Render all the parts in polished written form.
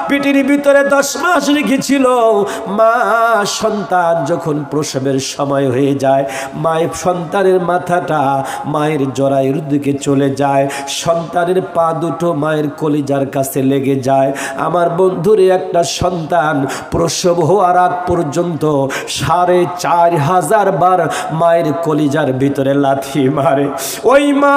পিটির ভিতরে 10 মাস রেখেছিল। মা সন্তান যখন প্রসবের সময় হয়ে যায়, মায়ের সন্তানের মাথাটা মায়ের জরায়ুর দিকে চলে যায়, সন্তানের পা দুটো মায়ের কলিজার কাছে লেগে যায়। আমার বন্ধুরে একটা সন্তান প্রসব হওয়ার আগ পর্যন্ত 4500 বার মায়ের কলিজার ভিতরে লাথি মারে। ওই মা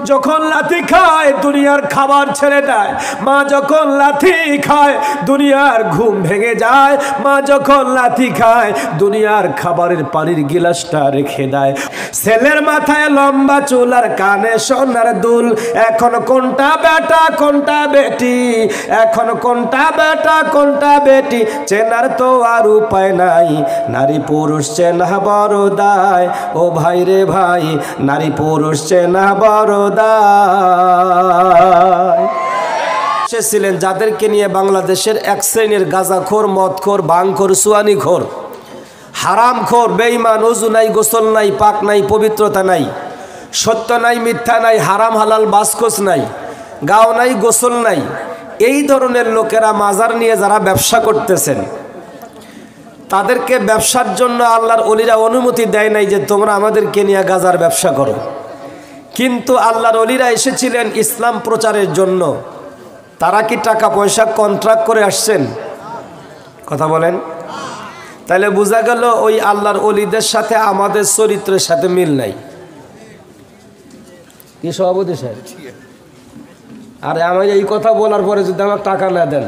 যখন লাথি খায় দুনিয়ার খাবার ছেড়ে দেয়, মা যখন লাথি খায় দুনিয়ার ঘুম ভেঙে যায়, মা যখন লাথি খায় দুনিয়ার খাবারের পানির গিলাসটা রেখে দেয়। ছেলের মাথায় লম্বা চুল আর কানে সোনার দুল, এখন কোনটা বেটা কোনটা বেটি, এখন কোনটা বেটা কোনটা বেটি চেনার তো আর উপায় নাই। নারী পুরুষ চেনা বড় দায়, ও ভাই রে ভাই, নারী পুরুষ চেনা বড় দায়। ছিলেন যাদেরকে নিয়ে বাংলাদেশের এক শ্রেণীর গাঁজাখোর, মদখোর, ভাঙখোর, সুয়ানিখোর, হারামখোর, বেঈমান, ওযু নাই, গোসল নাই, পাক নাই, পবিত্রতা নাই, সত্য নাই, মিথ্যা নাই, হারাম হালাল বাসকোস নাই, গাও নাই, গোসল নাই, এই ধরনের লোকেরা মাজার নিয়ে যারা ব্যবসা করতেছেন, তাদেরকে ব্যবসার জন্য আল্লাহর ওলিরা অনুমতি দেয় নাই যে তোমরা আমাদেরকে নিয়ে গাঁজার ব্যবসা করো। কিন্তু আল্লাহর ওলিরা এসেছিলেন ইসলাম প্রচারের জন্য। তারা কি টাকা পয়সা কন্ট্রাক্ট করে আসছেন? কথা বলেন। তাহলে বোঝা গেল ওই আল্লাহর ওলিদের সাথে আমাদের চরিত্রের সাথে মিল নাই। কি সভাপতি সাহেব? আরে আমি এই কথা বলার পরে যদি আমার টাকা না দেন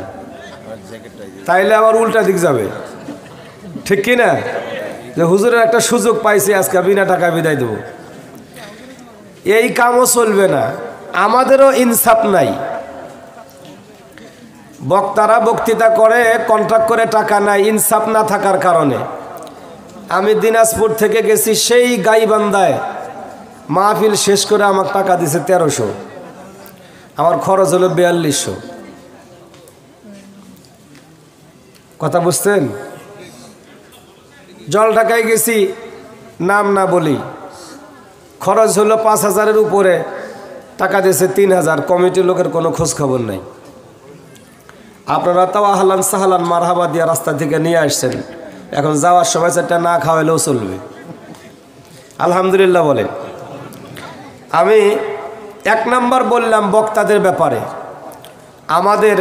তাইলে আবার উল্টা দিক যাবে, ঠিক কি না? যে হুজুরের একটা সুযোগ পাইছি আজকে বিনা টাকা বিদায় দেব, এই কামও চলবে না। আমাদেরও ইনসাফ নাই। বক্তারা বক্তৃতা করে, কন্ট্রাক্ট করে টাকা নাই, ইনসাফ না থাকার কারণে। আমি দিনাজপুর থেকে গেছি সেই গাইবান্ধায়, মাহফিল শেষ করে আমার টাকা দিছে 1300, আমার খরচ হলো 4200। কথা বুঝছেন? জল ঢাকায় গেছি, নাম না বলি, খরচ হলো 5000-এর উপরে, টাকা দিয়েছে 3000। কমিটির লোকের কোনো খোঁজ খবর নাই। আপনারা তাও আহলান সাহলান মারহাবা দিয়া রাস্তা থেকে নিয়ে আসছেন, এখন যাওয়ার সময় সেটা না খাওয়াইলেও চলবে। আলহামদুলিল্লাহ বলেন। আমি 1 নাম্বার বললাম বক্তাদের ব্যাপারে। আমাদের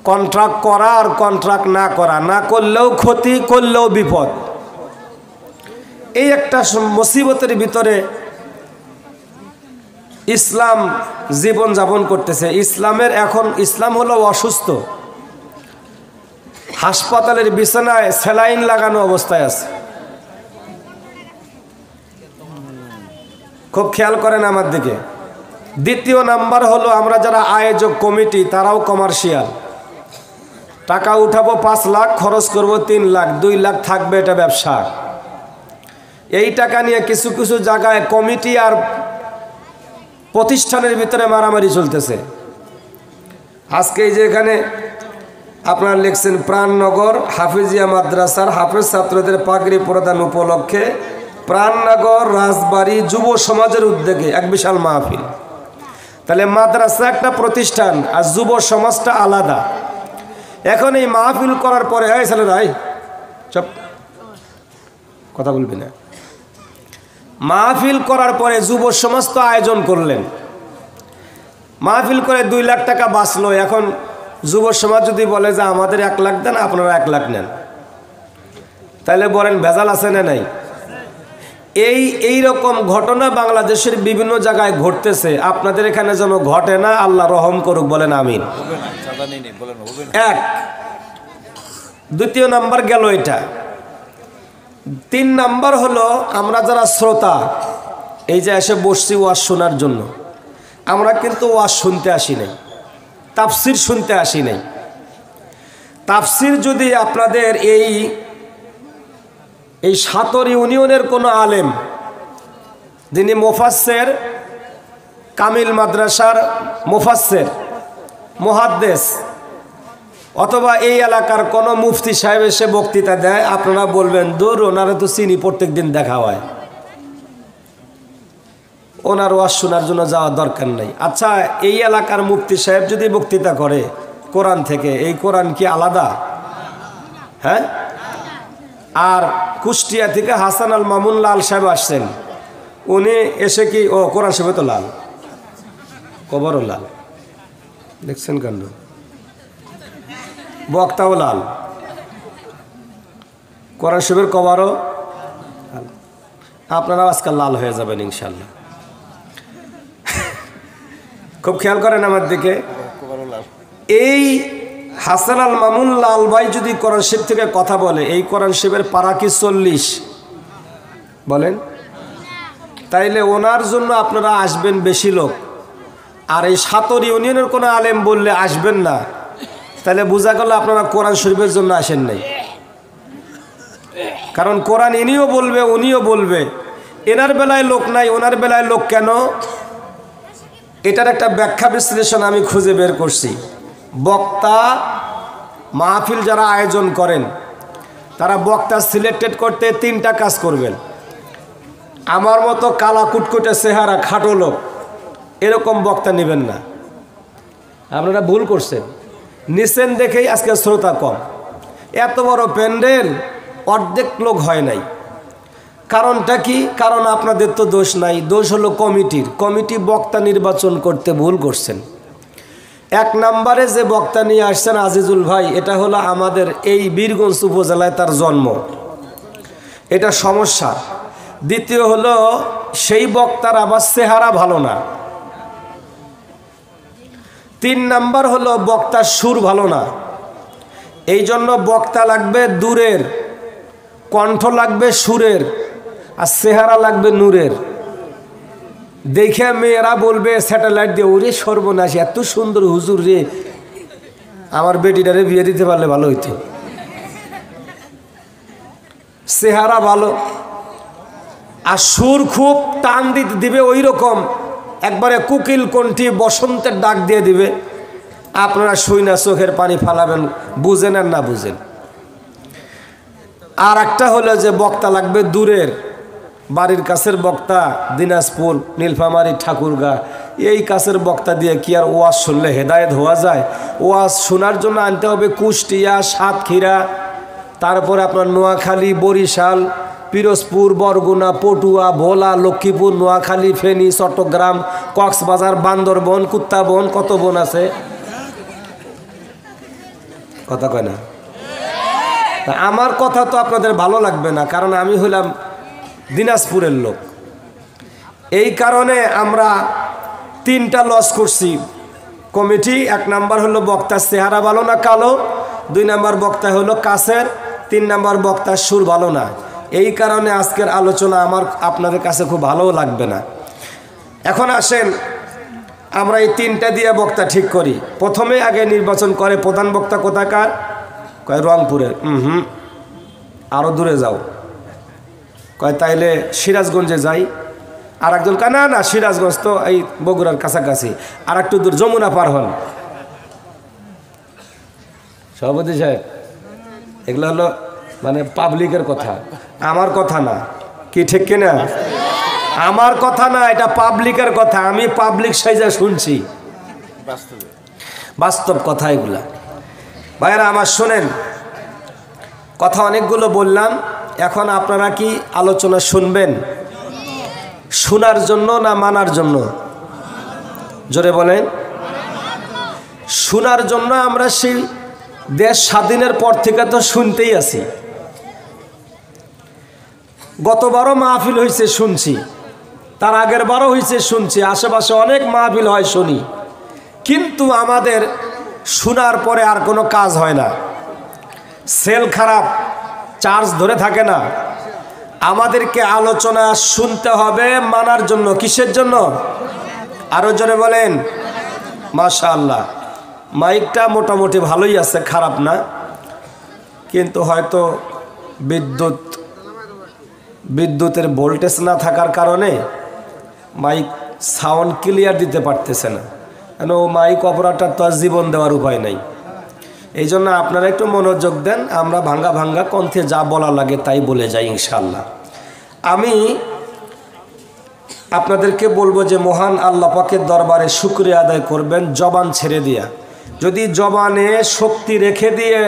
কন্ট্রাক্ট করা আর কন্ট্রাক্ট না করা, না করলেও ক্ষতি, করলেও বিপদ, এই একটা মুসিবতের ভিতরে ইসলাম জীবন যাপন করতেছে। ইসলামের এখন ইসলাম হলো অসুস্থ, হাসপাতালের বিছানায় স্যালাইন লাগানো অবস্থায় আছে। খুব খেয়াল করেন আমার দিকে। দ্বিতীয় নাম্বার হলো আমরা যারা আয়োজক কমিটি, তারাও কমার্শিয়াল। টাকা উঠাবো 5 লাখ, খরচ করব 3 লাখ, 2 লাখ থাকবে, এটা ব্যবসা। এই টাকা নিয়ে কিছু কিছু জায়গায় কমিটি আর প্রতিষ্ঠানের ভিতরে মারামারি চলতেছে। আজকে এই যে এখানে আপনারা লিখছেন প্রাণনগর হাফিজিয়া মাদ্রাসার হাফেজ ছাত্রদের পাগড়ি প্রদান উপলক্ষে প্রাণনগর রাজবাড়ী যুব সমাজের উদ্যোগে এক বিশাল মাহফিল। তাহলে মাদ্রাসা একটা প্রতিষ্ঠান আর যুব সমাজটা আলাদা। এখন এই মাহফিল করার পরে চুপ, কথা বলবি না। মাহফিল করার পরে যুব সমাজ তো আয়োজন করলেন, মাহফিল করে 2 লাখ টাকা বাঁচলো। এখন যুব সমাজ যদি বলে যে আমাদের 1 লাখ দেন, আপনারা 1 লাখ নেন, তাহলে বলেন ভেজাল আছে না নাই? এই রকম ঘটনা বাংলাদেশের বিভিন্ন জায়গায় ঘটতেছে। আপনাদের এখানে যেন ঘটে না, আল্লাহ রহম করুক, বলেন আমিন। 1। দ্বিতীয় নাম্বার গেল এটা। 3 নাম্বার হলো আমরা যারা শ্রোতা, এই যে এসে বসছি ওয়াজ শোনার জন্য, আমরা কিন্তু ওয়াজ শুনতে আসি নাই, তাফসির শুনতে আসি নাই। তাফসির যদি আপনাদের এই 7 ইউনিয়নের কোনো আলেম, যিনি মুফাসসির, কামিল মাদ্রাসার মুফাসসির, মুহাদ্দিস, অথবা এই এলাকার কোনো মুফতি সাহেব এসে বক্তৃতা দেয়, আপনারা বলবেন দূর, ওনারা তো চিনি, প্রত্যেক দিন দেখা হয়। ওনার ওয়াজ শোনার জন্য যাওয়ার দরকার নেই। আচ্ছা, এই এলাকার মুফতি সাহেব যদি বক্তৃতা করে কোরআন থেকে, এই কোরআন কি আলাদা? হ্যাঁ। আর কুষ্টিয়া থেকে হাসান আল মামুন লাল সাহেব আসছেন, উনি এসে কি ও কোরআন সাহেব তো লাল, কবরও লাল, দেখছেন কেন? বক্তাও লাল, কোরআন সাহেবের কবরও লাল। আপনারা আজকাল লাল হয়ে যাবেন ইনশাল্লাহ। খুব খেয়াল করেন আমার দিকে। এই হাসান আল মামুন লাল ভাই যদি কোরআন শরীফ থেকে কথা বলে, এই কোরআন শরীফের পারা কি 40 বলেন? তাইলে ওনার জন্য আপনারা আসবেন বেশি লোক, আর এই সাতর ইউনিয়নের কোনো আলেম বললে আসবেন না, তাহলে বোঝা গেল আপনারা কোরআন শরীফের জন্য আসেন নাই। কারণ কোরআন ইনিও বলবে উনিও বলবে, এনার বেলায় লোক নাই, ওনার বেলায় লোক কেন? এটার একটা ব্যাখ্যা বিশ্লেষণ আমি খুঁজে বের করছি। বক্তা মাহফিল যারা আয়োজন করেন, তারা বক্তা সিলেক্টেড করতে 3টা কাজ করবেন। আমার মতো কালা কুটকুটে চেহারা খাটো লোক এরকম বক্তা নেবেন না, আপনারা ভুল করছেন। নিছেন দেখেই আজকে শ্রোতা কম। এত বড় প্যান্ডেল অর্ধেক লোক হয় নাই। কারণটা কি? কারণ আপনাদের তো দোষ নাই, দোষ হলো কমিটির। কমিটি বক্তা নির্বাচন করতে ভুল করছেন। 1 নম্বরে যে বক্তা নিয়ে আসছেন আজিজুল ভাই, এটা হলো আমাদের এই বীরগঞ্জ উপজেলায় তার জন্ম, এটা সমস্যা। দ্বিতীয় হলো সেই বক্তার আবার চেহারা ভালো না। 3 নাম্বার হলো বক্তার সুর ভালো না। এই জন্য বক্তা লাগবে দূরের, কণ্ঠ লাগবে সুরের, আর চেহারা লাগবে নূরের। দেখে মেয়েরা বলবে স্যাটেলাইট দিয়ে, ওরে সর্বনাশ, এত সুন্দর হুজুর রে, আমার বেটিটারে বিয়ে দিতে পারলে ভালো হইতো। চেহারা ভালো আর সুর খুব টান দিবে, ওই রকম একবারে কুকিল কণ্ঠী বসন্তের ডাক দিয়ে দিবে। আপনারা শুই না চোখের পানি ফালাবেন, বুঝেন আর না বুঝেন। আর একটা হলো যে বক্তা লাগবে দূরের, বাড়ির কাছের বক্তা দিনাজপুর, নীলফামারী, ঠাকুরগা, এই কাছের বক্তা দিয়ে কি আর ওয়াজ শুনলে হেদায়েত হওয়া যায়? ওয়াজ শোনার জন্য আনতে হবে কুষ্টিয়া, সাতক্ষীরা, তারপরে আপনার নোয়াখালী, বরিশাল, পিরোজপুর, বরগুনা, পটুয়া, ভোলা, লক্ষ্মীপুর, নোয়াখালী, ফেনী, চট্টগ্রাম, কক্সবাজার, বান্দরবন, কুত্তাবন, কত বন আছে, কথা কয় না। আমার কথা তো আপনাদের ভালো লাগবে না, কারণ আমি হইলাম দিনাজপুরের লোক। এই কারণে আমরা 3টা লস করছি কমিটি। 1 নাম্বার হলো বক্তার চেহারা ভালো না, কালো। 2 নাম্বার বক্তা হলো কাছের। 3 নাম্বার বক্তার সুর ভালো না। এই কারণে আজকের আলোচনা আমার আপনাদের কাছে খুব ভালোও লাগবে না। এখন আসেন আমরা এই 3টা দিয়ে বক্তা ঠিক করি। প্রথমে আগে নির্বাচন করে প্রধান বক্তা কোথাকার? কয় রংপুরের। আরও দূরে যাও। কয় তাইলে সিরাজগঞ্জে যাই। আর একজন কয় না না, সিরাজগঞ্জ তো এই বগুড়ার কাছাকাছি, আর একটু দূর, যমুনা পার হন। সভাপতি সাহেব, এগুলো হলো মানে পাবলিকের কথা, আমার কথা না। কি ঠিক কিনা? আমার কথা না, এটা পাবলিকের কথা। আমি পাবলিক সাইজা শুনছি, বাস্তব কথা এগুলা। ভাইয়েরা আমার শোনেন, কথা অনেকগুলো বললাম। এখন আপনারা কি আলোচনা শুনবেন? শোনার জন্য না মানার জন্য? জোরে বলেন। শোনার জন্য। আমরা সেই দেশ স্বাধীনের পর থেকে তো শুনতেই আছি। গতবারও মাহফিল হয়েছে শুনছি, তার আগের বারও হয়েছে শুনছি, আশেপাশে অনেক মাহফিল হয় শুনি, কিন্তু আমাদের শোনার পরে আর কোনো কাজ হয় না। সেল খারাপ, চার্জ ধরে থাকে না। আমাদেরকে আলোচনা শুনতে হবে মানার জন্য। কিসের জন্য? আরো জোরে বলেন। মাশাআল্লাহ, মাইকটা মোটামুটি ভালোই আছে, খারাপ না, কিন্তু হয়তো বিদ্যুতের ভোল্টেজ না থাকার কারণে মাইক সাউন্ড ক্লিয়ার দিতে পারতেছে না। কেন মাইক অপারেটর তো আর জীবন দেওয়ার উপায় নাই। এই জন্য আপনারা একটু মনোযোগ দেন। আমরা ভাঙ্গা ভাঙ্গা কণ্ঠে যা বলা লাগে তাই বলে যাই ইনশাল্লাহ। আমি আপনাদেরকে বলবো যে মহান আল্লাহ পাকের দরবারে শুকরিয়া আদায় করবেন জবান ছেড়ে দিয়া। যদি জবানে শক্তি রেখে দিয়ে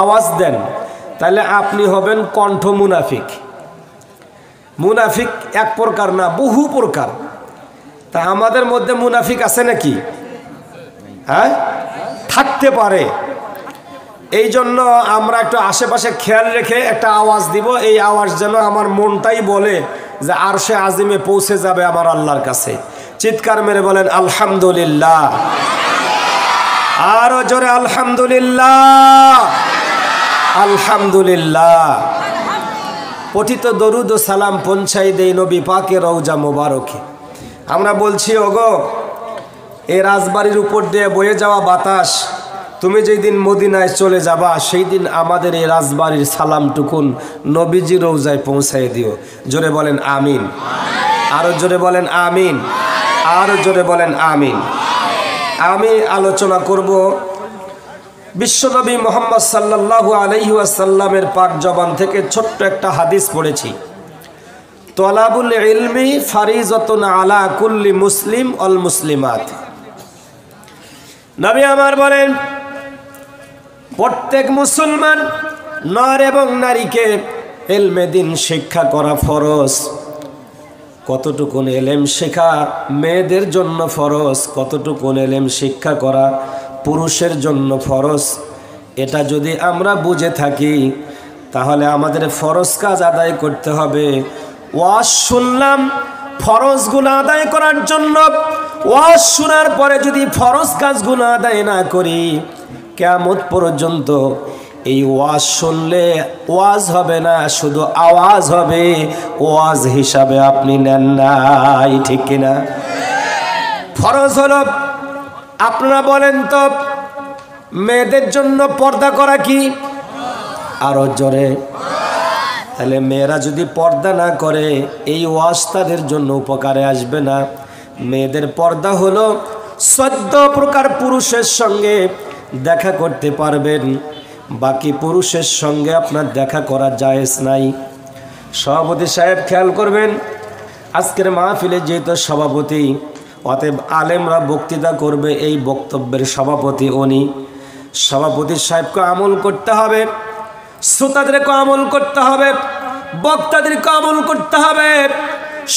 আওয়াজ দেন তাহলে আপনি হবেন কণ্ঠ মুনাফিক। মুনাফিক এক প্রকার না, বহু প্রকার। তা আমাদের মধ্যে মুনাফিক আছে নাকি? হ্যাঁ, থাকতে পারে। এই জন্য আমরা একটু আশেপাশে খেয়াল রেখে একটা আওয়াজ দিব। এই আওয়াজ যেন আমার মনটাই বলে যে আরশে আজিমে পৌঁছে যাবে আমার আল্লাহর কাছে। চিৎকার মেরে বলেন আলহামদুলিল্লাহ। আরো জোরে আলহামদুলিল্লাহ, আলহামদুলিল্লাহ। পঠিত দরুদ ও সালাম পৌঁছাই দেই নবী পাকের রওজা মোবারকে। আমরা বলছি ওগো, এই রাজবাড়ির উপর দিয়ে বয়ে যাওয়া বাতাস, তুমি যেই দিন মদিনায় চলে যাবা সেই দিন আমাদের এই রাজবাড়ির সালামটুকুন নবীজি রওজায় পৌঁছাই দিও। জোরে বলেন আমিন। আরো জোরে বলেন আমিন। আরো জোরে বলেন আমিন। আমি আলোচনা করব বিশ্বনবী মুহাম্মদ সাল্লাল্লাহু আলাইহি ওয়াসাল্লামের পাক জবান থেকে ছোট্ট একটা হাদিস পড়েছি। তলাবুল ইলমি ফারিজাতুন আলা কুল্লি মুসলিম ওয়াল মুসলিমাত। নবী আমার বলেন, প্রত্যেক মুসলমান নর এবং নারীকে ইলমে দ্বীন শিক্ষা করা ফরজ। কতটুকুন ইলম শেখা মেয়েদের জন্য ফরজ, কতটুকুন ইলম শিক্ষা করা পুরুষের জন্য ফরজ, এটা যদি আমরা বুঝে থাকি তাহলে আমাদের ফরজ কাজ আদায় করতে হবে। ওয়াজ শুনলাম ফরজগুলো আদায় করার জন্য, ওয়াজ শোনার পরে যদি ফরজ কাজগুলো আদায় না করি, কিয়ামত পর্যন্ত এই ওয়াজ শুনলে ওয়াজ হবে না, শুধু আওয়াজ হবে। ওয়াজ হিসাবে আপনি নেন নাই, ঠিক কিনা? ফরজ হলো, আপনারা বলেন তো, মেয়েদের জন্য পর্দা করা কি? আরো জোরে। তাহলে মেয়েরা যদি পর্দা না করে এই ওয়াজ তাদের জন্য উপকারে আসবে না। মেয়েদের পর্দা হলো 14 প্রকার পুরুষের সঙ্গে দেখা করতে পারবেন, বাকি পুরুষের সঙ্গে আপনার দেখা করা জায়েজ নাই। সভাপতি সাহেব খেয়াল করবেন, আজকের মাহফিলে যেহেতু সভাপতি, অতএব আলেমরা বক্তৃতা করবে, এই বক্তব্যের সভাপতি উনি। সভাপতি সাহেবকে আমল করতে হবে, শ্রোতাদেরকে আমল করতে হবে, বক্তাদেরকে আমল করতে হবে।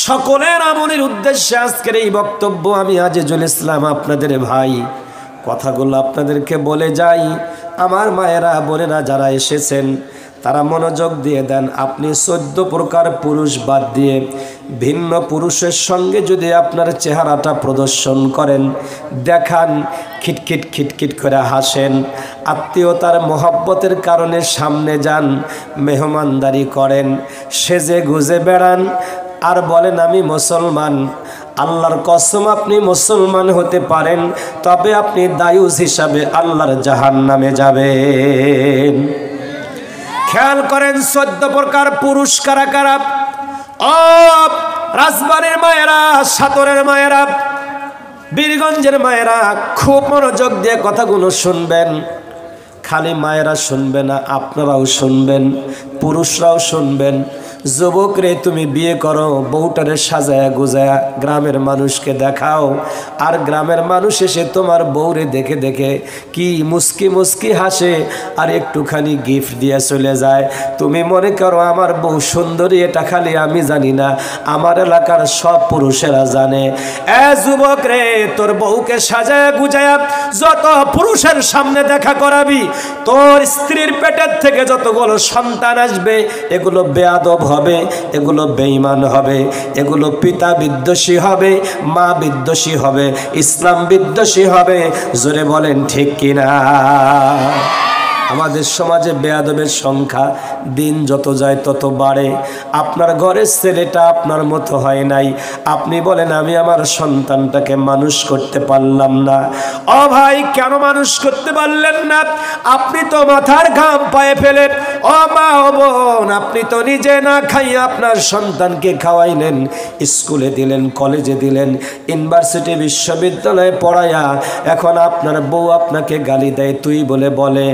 সকলের আমলের উদ্দেশ্যে আজকের এই বক্তব্য। আমি আজিজুল ইসলাম আপনাদের ভাই, কথাগুলো আপনাদেরকে বলে যাই। আমার মায়েরা বোনেরা যারা এসেছেন তারা মনোযোগ দিয়ে দেন। আপনি 14 প্রকার পুরুষ বাদ দিয়ে ভিন্ন পুরুষের সঙ্গে যদি আপনার চেহারাটা প্রদর্শন করেন, দেখান, খিটখিট খিটখিট করে হাসেন, আত্মীয়তার মহব্বতের কারণে সামনে যান, মেহমানদারি করেন, সেজে গুজে বেড়ান, আর বলেন আমি মুসলমান, আল্লাহর কসম আপনি মুসলমান হতে পারেন, তবে আপনি দায়ুস হিসাবে আল্লাহর জাহান্নামে যাবেন। খেয়াল করেন 14 প্রকার পুরুষ কারা কারা? ও রাজবাড়ির মায়েরা, সাতরের মায়েরা, বীরগঞ্জের মায়েরা, খুব মনোযোগ দিয়ে কথাগুলো শুনবেন। খালি মায়েরা শুনবে না, আপনারাও শুনবেন, পুরুষরাও শুনবেন। যুবক রে, তুমি বিয়ে করো, বউটারে সাজায়া গুজায়া গ্রামের মানুষকে দেখাও, আর গ্রামের মানুষ এসে তোমার বউরে দেখে দেখে কি মুস্কি মুস্কি হাসে আর একটুখানি গিফট দিয়ে চলে যায়। তুমি মনে করো আমার বউ সুন্দরী, এটা খালি আমি জানি না, আমার এলাকার সব পুরুষেরা জানে। এ যুবক রে, তোর বউকে সাজায়া গুজায়া যত পুরুষের সামনে দেখা করাবি, তোর স্ত্রীর পেটের থেকে যতগুলো সন্তান আসবে এগুলো বেয়াদব হবে, এগুলো বেঈমান হবে, এগুলো পিতা বিদ্বেষী হবে, মা বিদ্বেষী হবে, ইসলাম বিদ্বেষী হবে। জোরে বলেন ঠিক কিনা? আমাদের সমাজে বেয়াদবের সংখ্যা দিন যত যায় তত বাড়ে। আপনার ঘরের ছেলেটা আপনার মতো হয় নাই, আপনি বলেন আমি আমার সন্তানটাকে মানুষ করতে পারলাম না। ও ভাই, কেন মানুষ করতে পারলেন না? আপনি তো মাথার ঘাম পায়ে ফেলে, ও মা ও বোন, আপনি তো নিজে না খাইয়ে আপনার সন্তানকে খাওয়াইলেন, স্কুলে দিলেন, কলেজে দিলেন, ইউনিভার্সিটি বিশ্ববিদ্যালয়ে পড়ায়া এখন আপনার বউ আপনাকে গালি দেয়, তুই বলে বলে।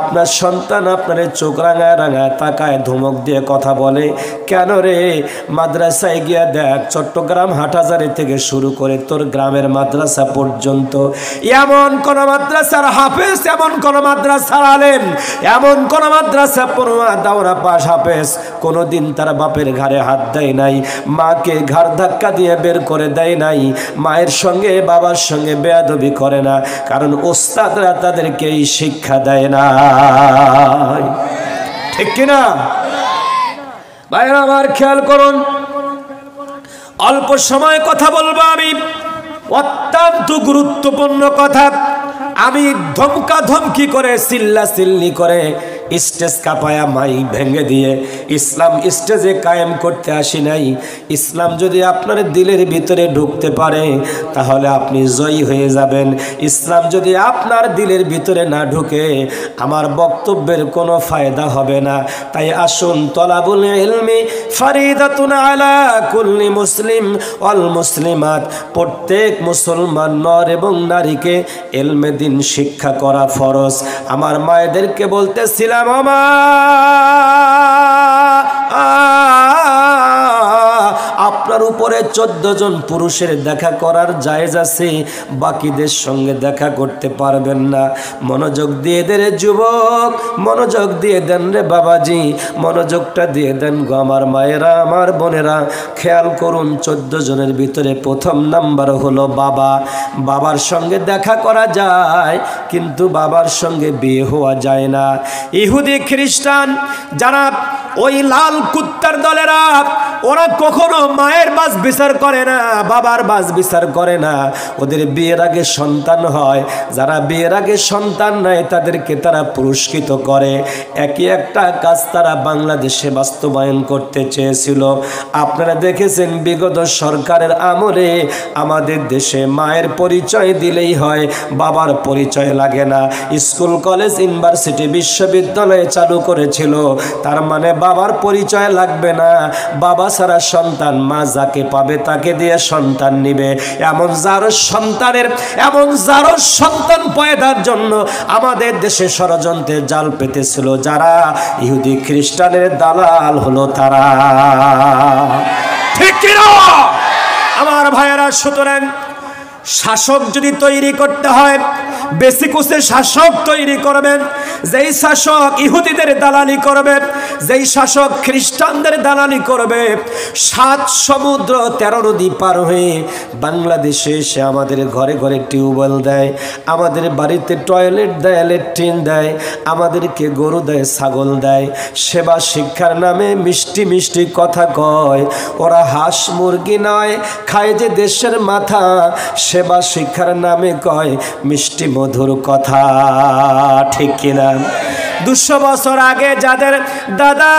আপনার সন্তান আপনারে চোখ রাঙায় রাঙায় তাকায় ধমক দিয়ে কথা বলে, কেন রে মাদ্রাসায় গিয়া দেখ, চট্টগ্রাম হাটহাজারী থেকে শুরু করে তোর গ্রামের মাদ্রাসা পর্যন্ত এমন কোন মাদ্রাসার হাফেজ, এমন কোন মাদ্রাসার আলেম, এমন কোন মাদ্রাসা পড়ুয়া দাওরা পাশ হাফেজ কোনোদিন তার বাপের ঘাড়ে হাত দেয় নাই, মাকে ঘাড় ধাক্কা দিয়ে বের করে দেয় নাই, মায়ের সঙ্গে বাবার সঙ্গে বেয়াদবি করে না, কারণ ওস্তাদরা তাদেরকে এই শিক্ষা দেয় না। ঠিক কিনা ভাইরা আমার? খেয়াল করুন, অল্প সময় কথা বলবো আমি, অত্যন্ত গুরুত্বপূর্ণ কথা। আমি ধমকা ধমকি করে চিল্লা চিল্লি করে স্টেজ কাঁপায়া মাইক ভেঙে দিয়ে ইসলাম স্টেজে কায়েম করতে আসি নাই। ইসলাম যদি আপনার দিলের ভিতরে ঢুকতে পারে তাহলে আপনি জয়ী হয়ে যাবেন। ইসলাম যদি আপনার দিলের ভিতরে না ঢুকে আমার বক্তব্যের কোনো ফায়দা হবে না। তাই আসুন, তলাবুল ইলমি ফারিদাতুন আলা কুল্লি মুসলিম ওয়াল মুসলিমাত, প্রত্যেক মুসলমান নর এবং নারীকে ইলমে দ্বীন শিক্ষা করা ফরজ। আমার মায়েদেরকে বলতেছিলাম, আপনার উপরে 14 জন পুরুষের দেখা করার জায়েজ আছে, বাকিদের সঙ্গে দেখা করতে পারবেন না। মনোযোগ দিয়ে দেন রে যুবক, মনোযোগ দিয়ে দেন রে বাবাজি, মনোযোগটা দিয়ে দেন গো আমার মায়েরা, আমার বোনেরা। খেয়াল করুন, 14 জনের ভিতরে প্রথম নাম্বার হলো বাবা। বাবার সঙ্গে দেখা করা যায় কিন্তু বাবার সঙ্গে বিয়ে হওয়া যায় না। ইহুদি খ্রিস্টান যারা ওই লাল কুত্তার দলেরা, ওরা কখনো মায়ের বাস বিচার করে না, বাবার বাস বিচার করে না। ওদের বিয়ের আগে সন্তান হয়, যারা বিয়ের আগে সন্তান নেয় তাদেরকে তারা পুরস্কৃত করে। একই একটা কাজ তারা বাংলাদেশে বাস্তবায়ন করতে চেয়েছিল। আপনারা দেখেছেন বিগত সরকারের আমলে আমাদের দেশে মায়ের পরিচয় দিলেই হয়, বাবার পরিচয় লাগে না। স্কুল কলেজ ইউনিভার্সিটি বিশ্ববিদ্যালয়ে চালু করেছিল, তার মানে বাবার পরিচয় লাগবে না। বাবা ছাড়া সন্তান মা যাকে পাবে তাকে দিয়ে সন্তান নিবে। এমন যার সন্তান পয়দার জন্য আমাদের দেশে ষড়যন্ত্রের জাল পেতেছিল যারা, ইহুদি খ্রিস্টানের দালাল হলো তারা। ঠিক কিনা আমার ভাইয়েরা? সুতরাং শাসক যদি তৈরি করতে হয়, বেসিক হচ্ছে শাসক তৈরি করবেন, যেই শাসক ইহুদিদের দালালি করবে, যেই শাসক খ্রিস্টানদের দালালি করবে। 7 সমুদ্র 13 নদী পার হয়ে বাংলাদেশে এসে আমাদের ঘরে ঘরে টিউবওয়েল দেয়, আমাদের বাড়িতে টয়লেট দেয়, ল্যাট্রিন দেয়, আমাদেরকে গরু দেয়, ছাগল দেয়। সেবা শিক্ষার নামে মিষ্টি মিষ্টি কথা কয়। ওরা হাঁস মুরগি নয়, খায় যে দেশের মাথা। সেবা শিক্ষার নামে কয় মিষ্টি মধুর কথা। ঠিক কিনা? 200 বছর আগে যাদের দাদা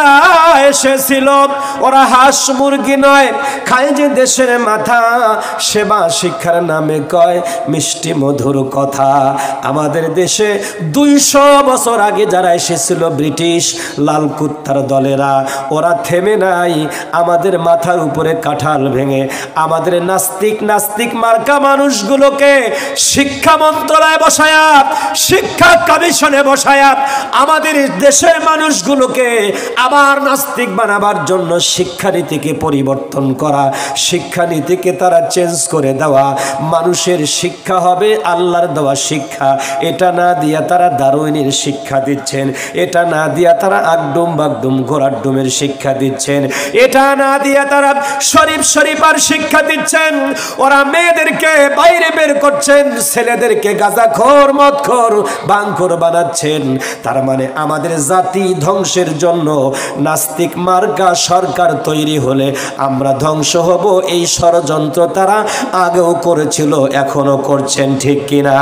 এসেছিল ওরা হাঁস মুরগি নয়, খায় যে দেশের মাথা। সেবা শিক্ষার নামে কয় মিষ্টি মধুর কথা। আমাদের দেশে 200 বছর আগে যারা এসেছিল ব্রিটিশ লাল কুত্তার দলেরা, ওরা থেমে নাই। আমাদের মাথার উপরে কাঁঠাল ভেঙে আমাদের নাস্তিক মার্কা মানুষগুলোকে শিক্ষা মন্ত্রণালয়ে বসায়া, শিক্ষা কমিশনে বসায়া আমাদের দেশের মানুষগুলোকে আবার নাস্তিক বানাবার জন্য শিক্ষানীতিকে পরিবর্তন করা, শিক্ষানীতিকে তারা চেঞ্জ করে দেওয়া। মানুষের শিক্ষা হবে আল্লাহর দেওয়া শিক্ষা। এটা না দিয়া তারা দারুইনের শিক্ষা দিচ্ছেন, এটা না দিয়া তারা আগডুম বাগডুম ঘোড়াডুমের শিক্ষা দিচ্ছেন, এটা না দিয়া তারা শরীফার শিক্ষা দিচ্ছেন। ওরা মেয়েদেরকে বাইরে বের করছেন, ছেলেদেরকে গাঁজাখোর মদখোর ভাঙখোর বানাচ্ছেন। তার মানে আমাদের জাতি ধ্বংসের জন্য নাস্তিক মার্কা সরকার তৈরি হলে আমরা ধ্বংস হব, এই ষড়যন্ত্র তারা আগেও করেছিল, এখনো করছেন। ঠিক কিনা?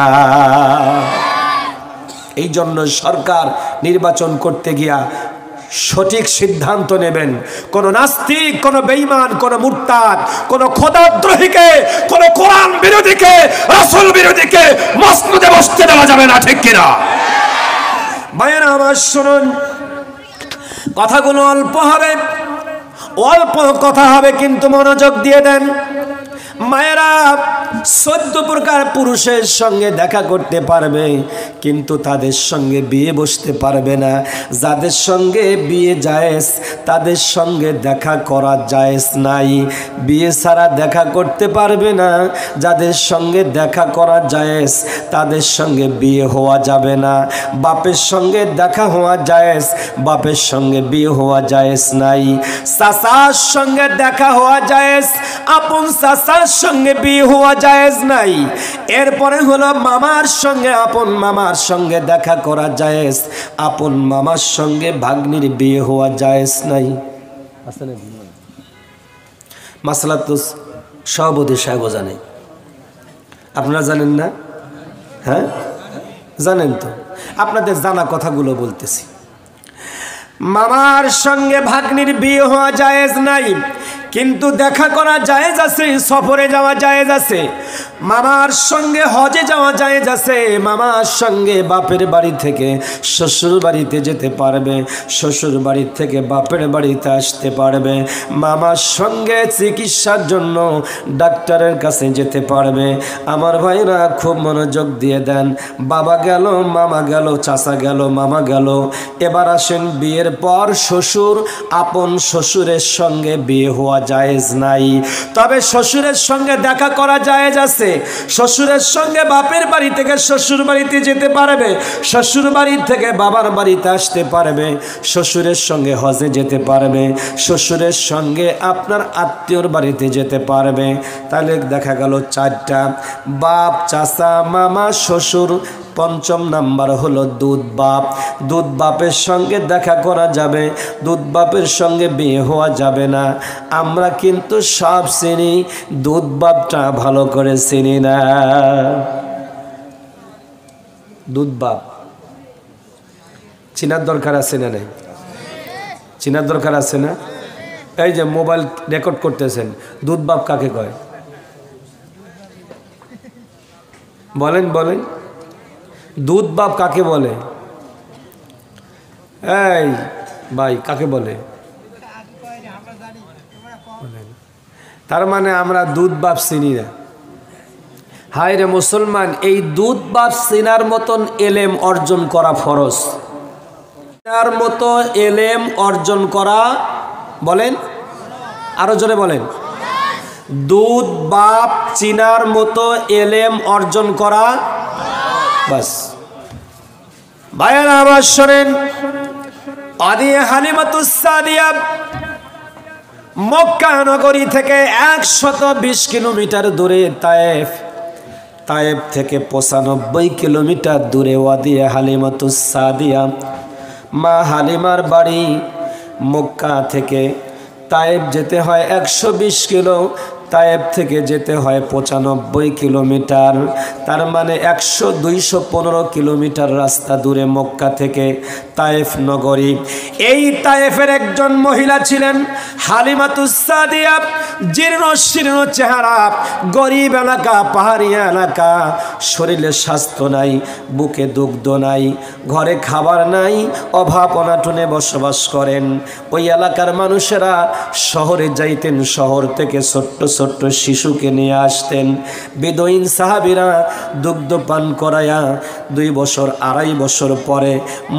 এই জন্য সরকার নির্বাচন করতে গিয়া সঠিক সিদ্ধান্ত নেবেন। কোন নাস্তিক, কোন বেঈমান, কোন মুরতাদ, কোন খোদাদ্রোহীকে, কোন কোরআন বিরোধীকে, রাসূল বিরোধীকে মসনদে বসতে দেওয়া যাবে না। ঠিক কিনা? ভাইয়েরা আমার শুনুন, কথাগুলো অল্প হবে, অল্প কথা হবে কিন্তু মনোযোগ দিয়ে দেন। মায়েরা 14 প্রকার পুরুষের সঙ্গে দেখা করতে পারবে, কিন্তু তাদের সঙ্গে বিয়ে বসতে পারবে না। যাদের সঙ্গে বিয়ে জায়েজ তাদের সঙ্গে দেখা করা জায়েজ নাই। বিয়ে ছাড়া দেখা করতে পারবে না। যাদের সঙ্গে দেখা করা জায়েজ তাদের সঙ্গে বিয়ে হওয়া যাবে না। বাপের সঙ্গে দেখা হওয়া জায়েজ, বাপের সঙ্গে বিয়ে হওয়া জায়েজ নাই। চাচার সঙ্গে দেখা হওয়া জায়েজ, আপন চাচার সঙ্গে বিয়ে হওয়া জায়েজ নাই। এরপরে হলো মামার সঙ্গে আপন মামার সঙ্গে দেখা করা জায়েজ, আপন মামার সঙ্গে ভাগ্নির বিয়ে হওয়া জায়েজ নাই। মাসলা তো সভাপতি সাহেব জানে, আপনারা জানেন না? হ্যাঁ জানেন তো, আপনাদের জানা কথাগুলো বলতেছি। মামার সঙ্গে ভাগ্নির বিয়ে হওয়া জায়েজ নাই, কিন্তু দেখা করা জায়েজ আছে, সফরে যাওয়া জায়েজ আছে। মামার সঙ্গে হজে যাওয়া জায়েজ আছে। মামার সঙ্গে বাপের বাড়ি থেকে শ্বশুর বাড়িতে যেতে পারবে, শ্বশুর বাড়ি থেকে বাপের বাড়িতে আসতে পারবে। মামার সঙ্গে চিকিৎসার জন্য ডাক্তারের কাছে যেতে পারবে। আমার ভাইরা খুব মনোযোগ দিয়ে দেন। বাবা গেল, মামা গেল, চাচা গেল, মামা গেল। এবার আসেন বিয়ের পর শ্বশুর, আপন শ্বশুরের সঙ্গে বিয়ে হওয়া জায়েজ নাই, তবে শ্বশুরের সঙ্গে দেখা করা জায়েজ আছে। শ্বশুরের সঙ্গে বাপের বাড়ি থেকে শ্বশুর বাড়িতে যেতে পারবে, শ্বশুর বাড়ি থেকে বাবার বাড়িতে আসতে পারবে, শ্বশুরের সঙ্গে হজে যেতে পারবে, শ্বশুরের সঙ্গে আপনার আত্মীয়র বাড়িতে যেতে পারবে। তাহলে দেখা গেল 4টা, বাপ, চাচা, মামা, শ্বশুর। পঞ্চম নাম্বার হলো দুধ বাপ। দুধ বাপের সঙ্গে দেখা করা যাবে, দুধ বাপের সঙ্গে বিয়ে হওয়া যাবে না। আমরা কিন্তু সব চিনি, দুধ বাপটা ভালো করে চিনি না। দুধ বাপ চিনার দরকার আছে না? নাই চিনার দরকার আছে না? এই যে মোবাইল রেকর্ড করতেছেন, দুধ বাপ কাকে কয়? বলেন বলেন, দুধ বাপ কাকে বলে? এই ভাই কাকে বলে? তার মানে আমরা দুধ বাপ চিনি না। হায় রে মুসলমান, এই দুধ বাপ চিনার মতন এলেম অর্জন করা ফরজ। তার মতো এলেম অর্জন করা, বলেন আরো জোরে বলেন, দুধ বাপ চিনার মতো এলেম অর্জন করা বাস। ভাইয়েরা আমার শোনেন, আদি হালিমাতুস সাদিয়া মক্কা নগরী থেকে 120 কিলোমিটার দূরে তায়েফ, তায়েফ থেকে 95 কিলোমিটার দূরে ওয়াদি হালিমাতুস সাদিয়া। মা হালিমার বাড়ি মক্কা থেকে তায়েফ যেতে হয় 120 কিলো, তায়েফ থেকে যেতে হয় 95 কিলোমিটার। তার মানে 215 কিলোমিটার রাস্তা দূরে মক্কা থেকে তায়েফ নগরী। এই তায়েফের একজন মহিলা ছিলেন হালিমাতুস সাদিয়া। জীর্ণ শীর্ণ চেহারা, গরিব এলাকা, পাহাড়িয়া এলাকা, শরীরে স্বাস্থ্য নাই, বুকে দুগ্ধ নাই, ঘরে খাবার নাই, অভাব অনাটনে বসবাস করেন। ওই এলাকার মানুষেরা শহরে যাইতেন, শহর থেকে ছোট্ট ছোট্ট শিশুকে নিয়ে আসতেন। বেদুইন সাহাবীরা দুগ্ধ পান করায়া 2 বছর 2.5 বছর পরে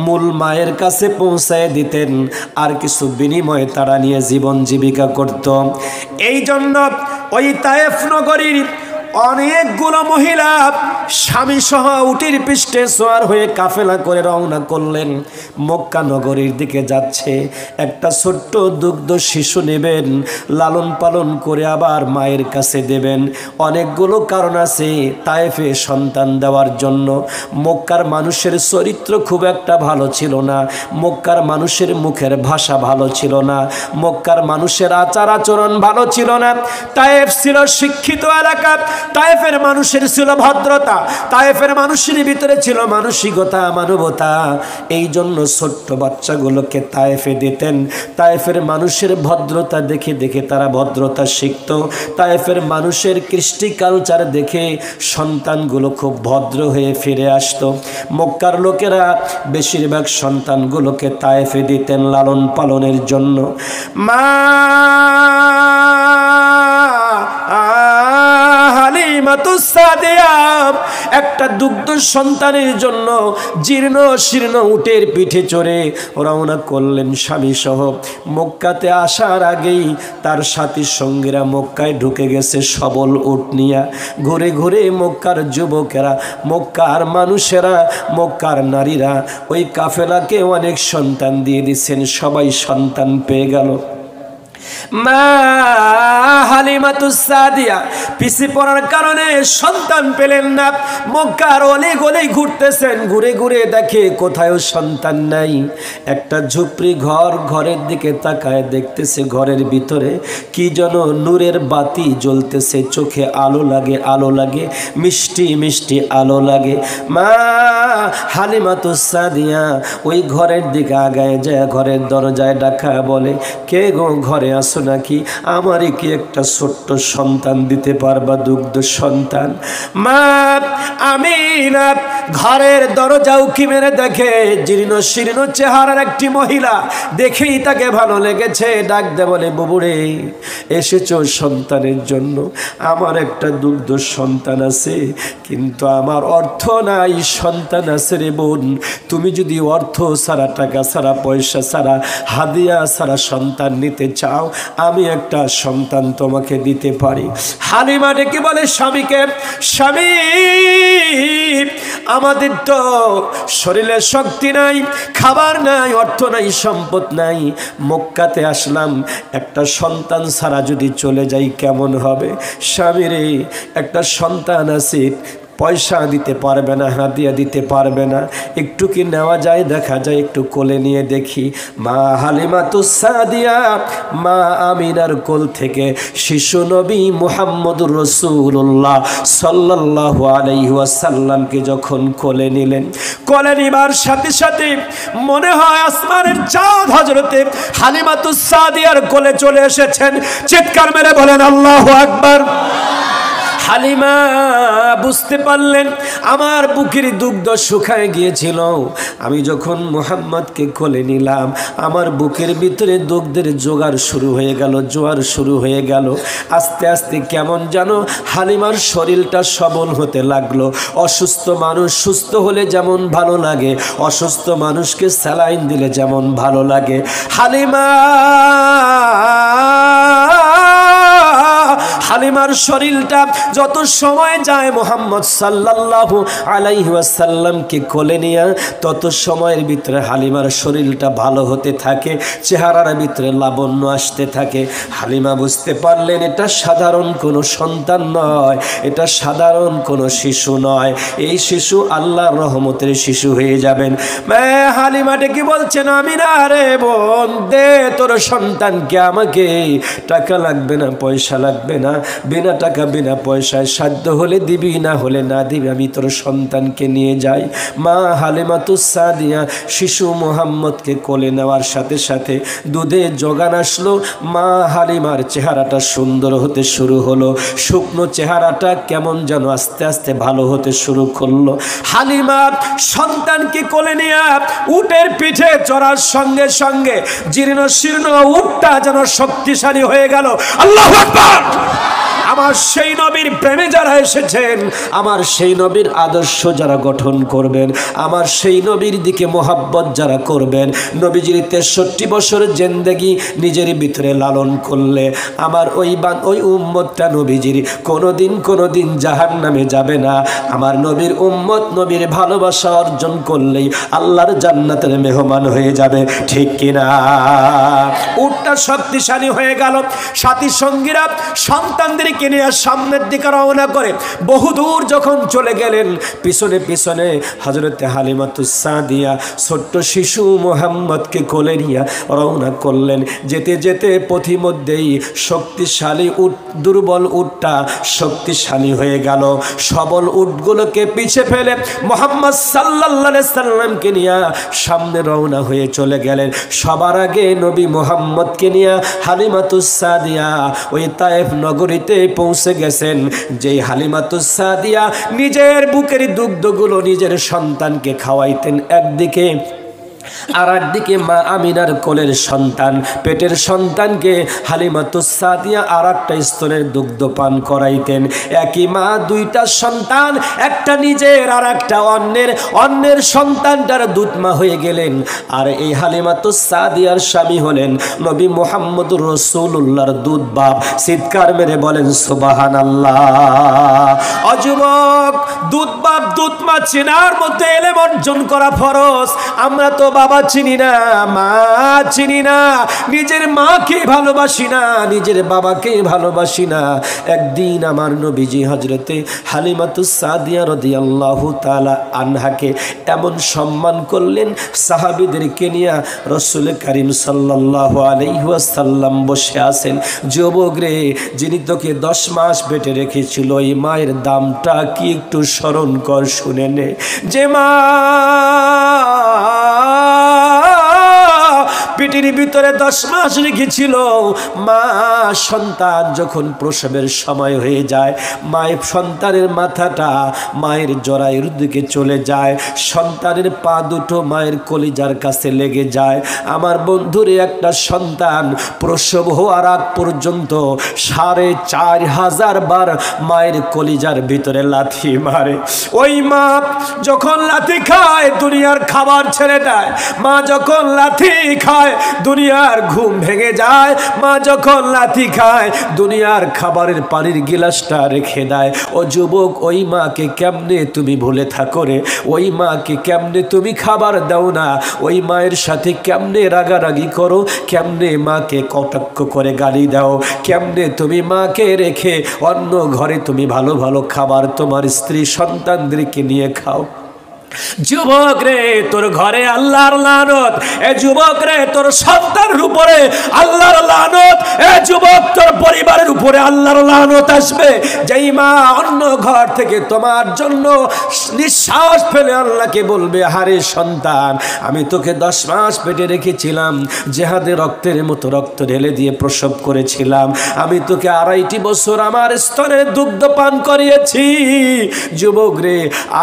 মূল মায়ের কাছে পৌঁছায় দিতেন, আর কিছু বিনিময়ে তারা নিয়ে জীবন জীবিকা করত। এই জন্য ওই তায়েফ নগরীর অনেকগুলো মহিলা স্বামী সহ উটির পৃষ্ঠে সওয়ার হয়ে কাফেলা করে রওনা করলেন। মক্কা নগরীর দিকে যাচ্ছে। একটা ছোট্ট দুগ্ধ শিশু নেবেন, লালন পালন করে আবার মায়ের কাছে দেবেন। অনেকগুলো কারণ আছে তায়েফে সন্তান দেওয়ার জন্য। মক্কার মানুষের চরিত্র খুব একটা ভালো ছিল না, মক্কার মানুষের মুখের ভাষা ভালো ছিল না, মক্কার মানুষের আচার আচরণ ভালো ছিল না। তায়েফ ছিল শিক্ষিত এলাকা, তায়েফের মানুষের ছিল ভদ্রতা, তায়েফের মানুষের ভিতরে ছিল মানসিকতা, মানবতা। এই জন্য ছোট্ট বাচ্চাগুলোকে তায়েফে দিতেন। তায়েফের মানুষের ভদ্রতা দেখে দেখে তারা ভদ্রতা শিখত। তায়েফের মানুষের কৃষ্টি কালচার দেখে সন্তানগুলো খুব ভদ্র হয়ে ফিরে আসতো। মক্কার লোকেরা বেশিরভাগ সন্তানগুলোকে তায়েফে দিতেন লালন পালনের জন্য। মা হালিমাতুস সাদিয়া একটা দুগ্ধ সন্তানের জন্য জীর্ণ শীর্ণ উটের পিঠে চড়ে রওনা করলেন স্বামী সহ। মক্কাতে আসার আগেই তার সাথী সঙ্গীরা মক্কায় ঢুকে গেছে সবল উট নিয়া। ঘুরে ঘুরে মক্কার যুবকেরা, মক্কার মানুষেরা, মক্কার নারীরা ওই কাফেলাকে অনেক সন্তান দিয়ে দিচ্ছেন, সবাই সন্তান পেয়ে গেল। মা হালিমাতুস সাদিয়া পিছে পড়ার কারণে সন্তান পেলেন না। মক্কার অলে গলে ঘুরতেছেন, ঘুরে ঘুরে দেখে কোথাও সন্তান নাই। একটা ঝুপড়ি ঘর, ঘরের দিকে তাকায় দেখতেছে ঘরের ভিতরে কি যেন নূরের বাতি জ্বলতেছে, চোখে আলো লাগে, আলো লাগে, মিষ্টি মিষ্টি আলো লাগে। মা হালিমাতুস সাদিয়া ওই ঘরের দিকে আগায় যায়, ঘরের দরজায় ডাকা বলে, কে গো ঘরে আসো নাকি? আমারই কি একটা ছোট্ট সন্তান দিতে পারবা, দুগ্ধ সন্তান? মা আমিনা ঘরের দরজা উকি মেরে দেখে জীর্ণ শীর্ণ চেহারার একটি মহিলা, দেখেই তাকে ভালো লেগেছে। ডাক দে বলে, বুবুরে এসেছো সন্তানের জন্য? আমার একটা দুগ্ধ সন্তান আছে, কিন্তু আমার অর্থ নাই। সন্তান আছে রে বোন, তুমি যদি অর্থ ছাড়া, টাকা ছাড়া, পয়সা ছাড়া, হাদিয়া ছাড়া সন্তান নিতে চাও, আমি একটা সন্তান তোমাকে দিতে পারি। হালিমা ডেকে বলে স্বামীকে, স্বামী আমাদের তো শরীরে শক্তি নাই, খাবার নাই, অর্থ নাই, সম্পদ নাই। মক্কাতে আসলাম, একটা সন্তান ছাড়া যদি চলে যাই কেমন হবে? স্বামী রে একটা সন্তান আছে, পয়সা দিতে পারবে না, হাদিয়া দিতে পারবে না, একটু কি নেওয়া যায়? দেখা যায়, একটু কোলে নিয়ে দেখি। মা হালিমাতুস সাদিয়া মা আমিনার কোল থেকে শিশু নবী মুহাম্মদুর রাসূলুল্লাহ সাল্লাল্লাহু আলাইহি ওয়াসাল্লামকে যখন কোলে নিলেন, কোলে নিবার সাথে সাথে মনে হয় আসমানের চাঁদ হযরতে হালিমাতুস সাদিয়ার কোলে চলে এসেছেন। চিৎকার মেরে বলেন আল্লাহু আকবার। হালিমা বুঝতে পারলেন আমার বুকের দুগ্ধ শুকায় গিয়েছিল। আমি যখন মুহাম্মদকে কোলে নিলাম, আমার বুকের ভিতরে দুগ্ধের জোগাড় শুরু হয়ে গেল, জোয়ার শুরু হয়ে গেল। আস্তে আস্তে কেমন যেন হালিমার শরীরটা সবল হতে লাগলো। অসুস্থ মানুষ সুস্থ হলে যেমন ভালো লাগে, অসুস্থ মানুষকে স্যালাইন দিলে যেমন ভালো লাগে, হালিমার শরীরটা যত সময় যায় মুহাম্মদ সাল্লাল্লাহু আলাইহি ওয়াসাল্লামকে কোলে নিয়ে, তত সময়ের ভিতরে হালিমার শরীরটা ভালো হতে থাকে, চেহারার ভিতরে লাবণ্য আসতে থাকে। হালিমা বুঝতে পারলেন এটা সাধারণ কোনো সন্তান নয়, এটা সাধারণ কোনো শিশু নয়, এই শিশু আল্লাহর রহমতের শিশু হয়ে যাবেন। হালিমাটা কি বলছেন, আমি না রে বোন দে তোর সন্তানকে আমাকে, টাকা লাগবে না, পয়সা লাগবে না, বিনা টাকা বিনা পয়সায় সাধ্য হলে দিবি, না হলে না দিবি, আমি তোর সন্তানকে নিয়ে যাই। মা হালিমাতুস সাদিয়া শিশু মুহাম্মদকে কোলে নেওয়ার সাথে সাথে দুধে যোগান আসলো। মা হালিমার চেহারাটা সুন্দর হতে শুরু হলো, শুকনো চেহারাটা কেমন যেন আস্তে আস্তে ভালো হতে শুরু করলো। হালিমা সন্তানকে কোলে নিয়ে উটের পিঠে চড়ার সঙ্গে সঙ্গে জীর্ণ শীর্ণ উটটা যেন শক্তিশালী হয়ে গেল। আল্লাহু আকবার। আমার সেই নবীর প্রেমে যারা এসেছেন, আমার সেই নবীর আদর্শ যারা গঠন করবেন, আমার সেই নবীর দিকে মোহাব্বত যারা করবেন, নবীজির 63 বছর জিন্দেগি নিজের ভিতরে লালন করলে আমার ওই উম্মতটা নবীজির কোনোদিন জাহান্নামে যাবে না। আমার নবীর উম্মত নবীর ভালোবাসা অর্জন করলেই আল্লাহর জান্নাতের মেহমান হয়ে যাবে, ঠিক কিনা? উটটা শক্তিশালী হয়ে গেল। সাথী সঙ্গীরা সন্তানদেরকে নিয়ে সামনের দিকে রওনা করে বহুদূর যখন চলে গেলেন, পিছনে পিছনে হযরতে হালিমাতুস সাদিয়া ছোট্ট শিশু মুহাম্মদকে কোলে নিয়ে রওনা করলেন। যেতে যেতে পথিমধ্যেই শক্তিশালী উট, দুর্বল উটটা শক্তিশালী হয়ে গেল। সবল উটগুলোকে পিছে ফেলে মুহাম্মদ সাল্লাল্লাহু আলাইহি সাল্লামকে নিয়ে সামনে রওনা হয়ে চলে গেলেন। সবার আগে নবী মুহাম্মদকে নিয়ে হালিমাতুস সাদিয়া ওই তায়েফ নগরীতে পৌঁছে গেছেন। যেই হালিমাতুস সাদিয়া নিজের বুকের দুগ্ধগুলো নিজের সন্তানকে খাওয়াইতেন, একদিকে আর একদিকে মা আমিনার কোলের সন্তান, পেটের সন্তানকে হালিমাতুস সাদিয়া আর একটা স্তনের দুগ্ধ পান করাইতেন। একই মা দুইটা সন্তান, একটা নিজের আর একটা অন্যের সন্তানটার দুধ মা হয়ে গেলেন। আর এই হালিমাতুস সাদিয়ার স্বামী হলেন নবী মুহাম্মদুর রাসূলুল্লাহর দুধ বাপ। চিৎকার মেরে বলেন সুবহানাল্লাহ। অযুবক, দুধ বাপ দুধ মা চেনার মধ্যে এলেম অর্জন করা ফরজ। আমরা তো বাবা চিনি না, মা চিনি না, নিজের মাকে ভালোবাসি না, নিজের বাবাকে ভালোবাসি না। একদিন আমার নবীজি হযরতে হালিমাতুস সাদিয়া রাদিয়াল্লাহু তাআলা আনহাকে এমন সম্মান করলেন, সাহাবীদেরকে নিয়ে রাসূল করিম সাল্লাল্লাহু আলাইহি ওয়াসাল্লাম বসে আছেন। যুবক রে, যিনি তোকে 10 মাস পেটে রেখেছিল, এই মায়ের দামটা কি একটু স্মরণ কর, শুনে নে। যে মা পেটের ভিতরে 10 মাস রেখেছিল, মা সন্তান যখন প্রসবের সময় হয়ে যায়, মায়ের সন্তানের মাথাটা মায়ের জরায়ুর দিকে চলে যায়, সন্তানের পা দুটো মায়ের কলিজার কাছে লেগে যায়। আমার বন্ধুরে, একটা সন্তান প্রসব হওয়ার আগ পর্যন্ত 4500 বার মায়ের কলিজার ভিতরে লাথি মারে। ওই মা যখন লাথি খায় দুনিয়ার খাবার ছেড়ে দেয়, মা যখন লাথি খায় দুনিয়ার ঘুম ভেঙে যায়, মা যখন লাথি খায় দুনিয়ার খাবারের পানির গিলাসটা রেখে দেয়। ও যুবক, ওই মাকে কেমনে তুমি ভুলে থাকো রে? ওই মাকে কেমনে তুমি খাবার দাও না? ওই মায়ের সাথে কেমনে রাগারাগি করো? কেমনে মাকে কটাক্ষ করে গালি দাও? কেমনে তুমি মাকে রেখে অন্য ঘরে তুমি ভালো ভালো খাবার তোমার স্ত্রী সন্তানদেরকে নিয়ে খাও? যুবক রে, তোর ঘরে আল্লাহর লানত। এ যুবক রে, তোর সন্তানের উপরে আল্লাহর লানত। এ যুবক, তোর পরিবারের উপরে আল্লাহর লানত আসবে। যেই মা অন্য ঘর থেকে তোমার জন্য নিঃশ্বাস ফেলে আল্লাহকে বলবে, হারে সন্তান, আমি তোকে 10 মাস পেটে রেখেছিলাম, জেহাদে রক্তের মতো রক্ত ঢেলে দিয়ে প্রসব করেছিলাম, আমি তোকে 2.5 বছর আমার স্তনের দুগ্ধ পান করিয়েছি। যুবক রে,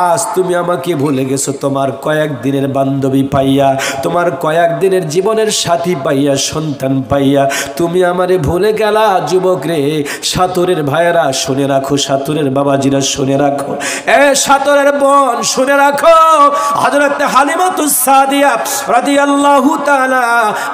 আজ তুমি আমাকে ভুলে গেছো তোমার কয়েকদিনের বান্ধবী পাইয়া, তোমার কয়েকদিনের জীবনের সাথী পাইয়া, সন্তান পাইয়া তুমি আমারে ভুলে গেলা। যুবক রে, সাতরের ভাইয়েরা শুনে রাখো, সাতরের বাবাজিরা শুনে রাখো, এ সাতরের বোন শুনে রাখো, হযরত হালিমাতুস সাদিয়া রাদিয়াল্লাহু তাআলা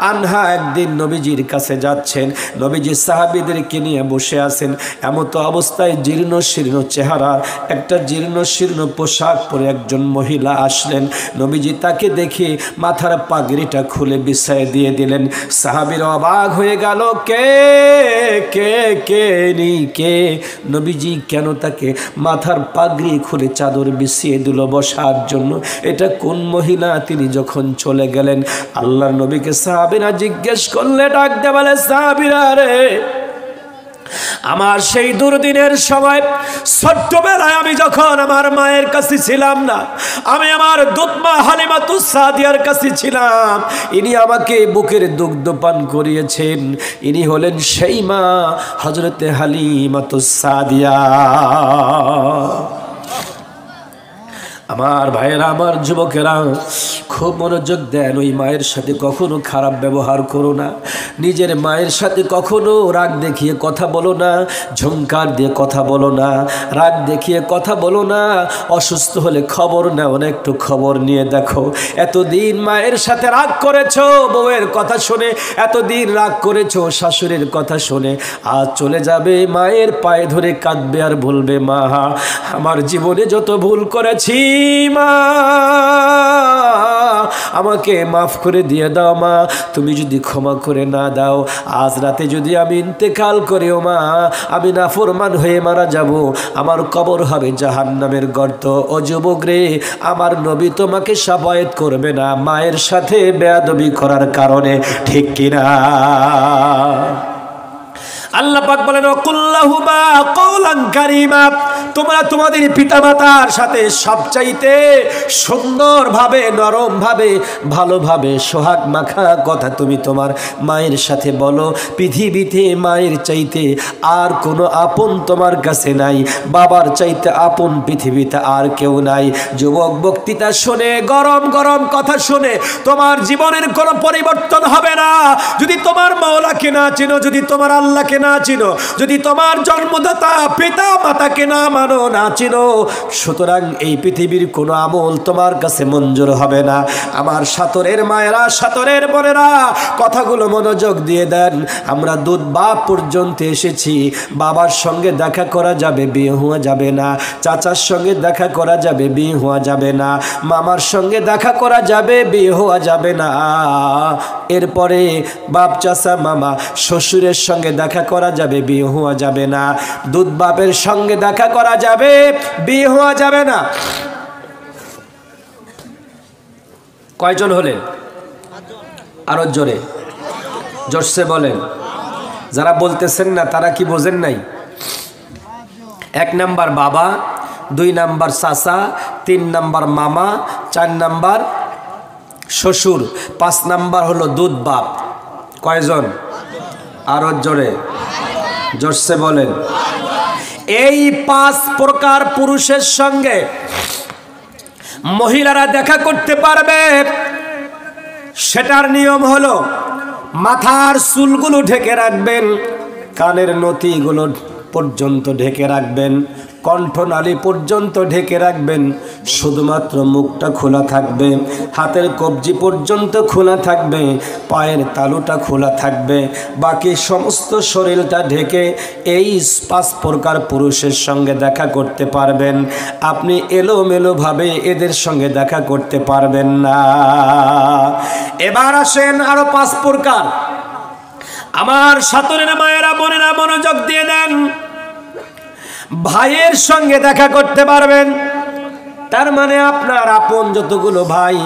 আনহা একদিন নবীজির কাছে যাচ্ছেন। নবীজি সাহাবীদেরকে নিয়ে বসে আছেন। এমত অবস্থায় জীর্ণ শীর্ণ চেহারা, একটা জীর্ণ শীর্ণ পোশাক পরে একজন মহিলা আসলেন। নবীজি তাকে দেখে মাথার পাগড়িটা খুলে বিছায় দিয়ে দিলেন। সাহাবীরা অবাক হয়ে গেল, কে কে কে নি কে? নবীজি কেন তাকে মাথার পাগড়ি খুলে চাদর বিছিয়ে দিল বসার জন্য? এটা কোন মহিলা? তিনি যখন চলে গেলেন, আল্লাহর নবীকে সাহাবীরা জিজ্ঞেস করলে, ডাক দে বলে, সাহাবীরা রে, আমার সেই দুর্দিনের সময় ছোট্টবেলায় আমি যখন আমার মায়ের কাছে ছিলাম না, আমি আমার দুধমা হালিমাতুস সাদিয়ার কাছে ছিলাম, ইনি আমাকে বুকের দুগ্ধ পান করিয়েছেন। ইনি হলেন সেই মা হযরতে হালিমাতুস সাদিয়া। আমার ভাইয়েরা, আমার যুবকেরা, খুব মনোযোগ দেন। ওই মায়ের সাথে কখনো খারাপ ব্যবহার করো না। নিজের মায়ের সাথে কখনো রাগ দেখিয়ে কথা বলো না, ঝংকার দিয়ে কথা বলো না, রাগ দেখিয়ে কথা বলো না। অসুস্থ হলে খবর নাও না, একটু খবর নিয়ে দেখো। এতদিন মায়ের সাথে রাগ করেছো বউয়ের কথা শুনে, এতদিন রাগ করেছো শাশুড়ির কথা শুনে, আজ চলে যাবে মায়ের পায়ে ধরে কাঁদবে আর বলবে, মা আমার জীবনে যত ভুল করেছি মা, আমাকে মাফ করে দিয়ে দাও মা। তুমি যদি ক্ষমা করে না দাও, আজ রাতে যদি আমি ইন্তেকাল করিও মা, আমি নাফরমান হয়ে মারা যাব, আমার কবর হবে জাহান্নামের গর্ত। ও যুবক রে, আমার নবী তোমাকে শাফায়াত করবে না মায়ের সাথে বেয়াদবি করার কারণে, ঠিক কিনা? আল্লাহ পাক বলেন কুল্লাহুমা কওলান কারীমা, তোমরা তোমাদের পিতামাতার সাথে সবচাইতে সুন্দরভাবে, নরমভাবে, ভালোভাবে, সোহাগ মাখা কথা তুমি তোমার মায়ের সাথে বলো। পৃথিবীতে মায়ের চাইতে আর কোনো আপন তোমার কাছে নাই, বাবার চাইতে আপন পৃথিবীতে আর কেউ নাই। যুবক, বক্তৃতা শুনে, গরম গরম কথা শুনে তোমার জীবনের কোনো পরিবর্তন হবে না যদি তোমার মাওলাকে না চিনো, যদি তোমার আল্লাহকে না চিনো, যদি তোমার জন্মদাতা পিতা মাতাকে না মানো, না চিনো। সুতরাং এই পৃথিবীর কোনো আমল তোমার কাছে মঞ্জুর হবে না। আমার সাতরের মায়েরা, সাতরের বোনেরা, কথাগুলো মনোযোগ দিয়ে দেন। আমরা দুধ বাপ পর্যন্ত এসেছি। বাবার সঙ্গে দেখা করা যাবে, বিয়ে হওয়া যাবে না। চাচার সঙ্গে দেখা করা যাবে, বিয়ে হওয়া যাবে না। মামার সঙ্গে দেখা করা যাবে, বিয়ে হওয়া যাবে না। এরপরে বাপ, চাচা, মামা, শ্বশুরের সঙ্গে দেখা করা যাবে, বিয়ে হওয়া যাবে না। দুধ বাপের সঙ্গে দেখা করা যাবে, বিয়ে হওয়া যাবে না। কয়জন হলেন? আরো জোরে, জোরসে বলেন। যারা বলতেছেন না তারা কি বোঝেন নাই? 1 নাম্বার বাবা, 2 নাম্বার চাচা, 3 নাম্বার মামা, 4 নাম্বার শ্বশুর, 5 নাম্বার হলো দুধ বাপ। কয়জন? আরো জোরে, জোরসে বলেন। এই 5 প্রকার পুরুষের সঙ্গে মহিলারা দেখা করতে পারবে। সেটার নিয়ম হলো মাথার চুলগুলো ঢেকে রাখবেন, কানের নথিগুলো পর্যন্ত ঢেকে রাখবেন, কণ্ঠনালী পর্যন্ত ঢেকে রাখবেন। শুধুমাত্র মুখটা খোলা থাকবে, হাতের কবজি পর্যন্ত খোলা থাকবে, পায়ের তালুটা খোলা থাকবে, বাকি সমস্ত শরীরটা ঢেকে এই 5 প্রকার পুরুষের সঙ্গে দেখা করতে পারবেন। আপনি এলোমেলোভাবে এদের সঙ্গে দেখা করতে পারবেন না। এবার আসেন আরো 5 প্রকার। আমার সাতরের মায়েরা, বোনেরা, মনোযোগ দিয়ে দেন। ভাইয়ের সঙ্গে দেখা করতে পারবেন। তার মানে আপনার আপন যতগুলো ভাই,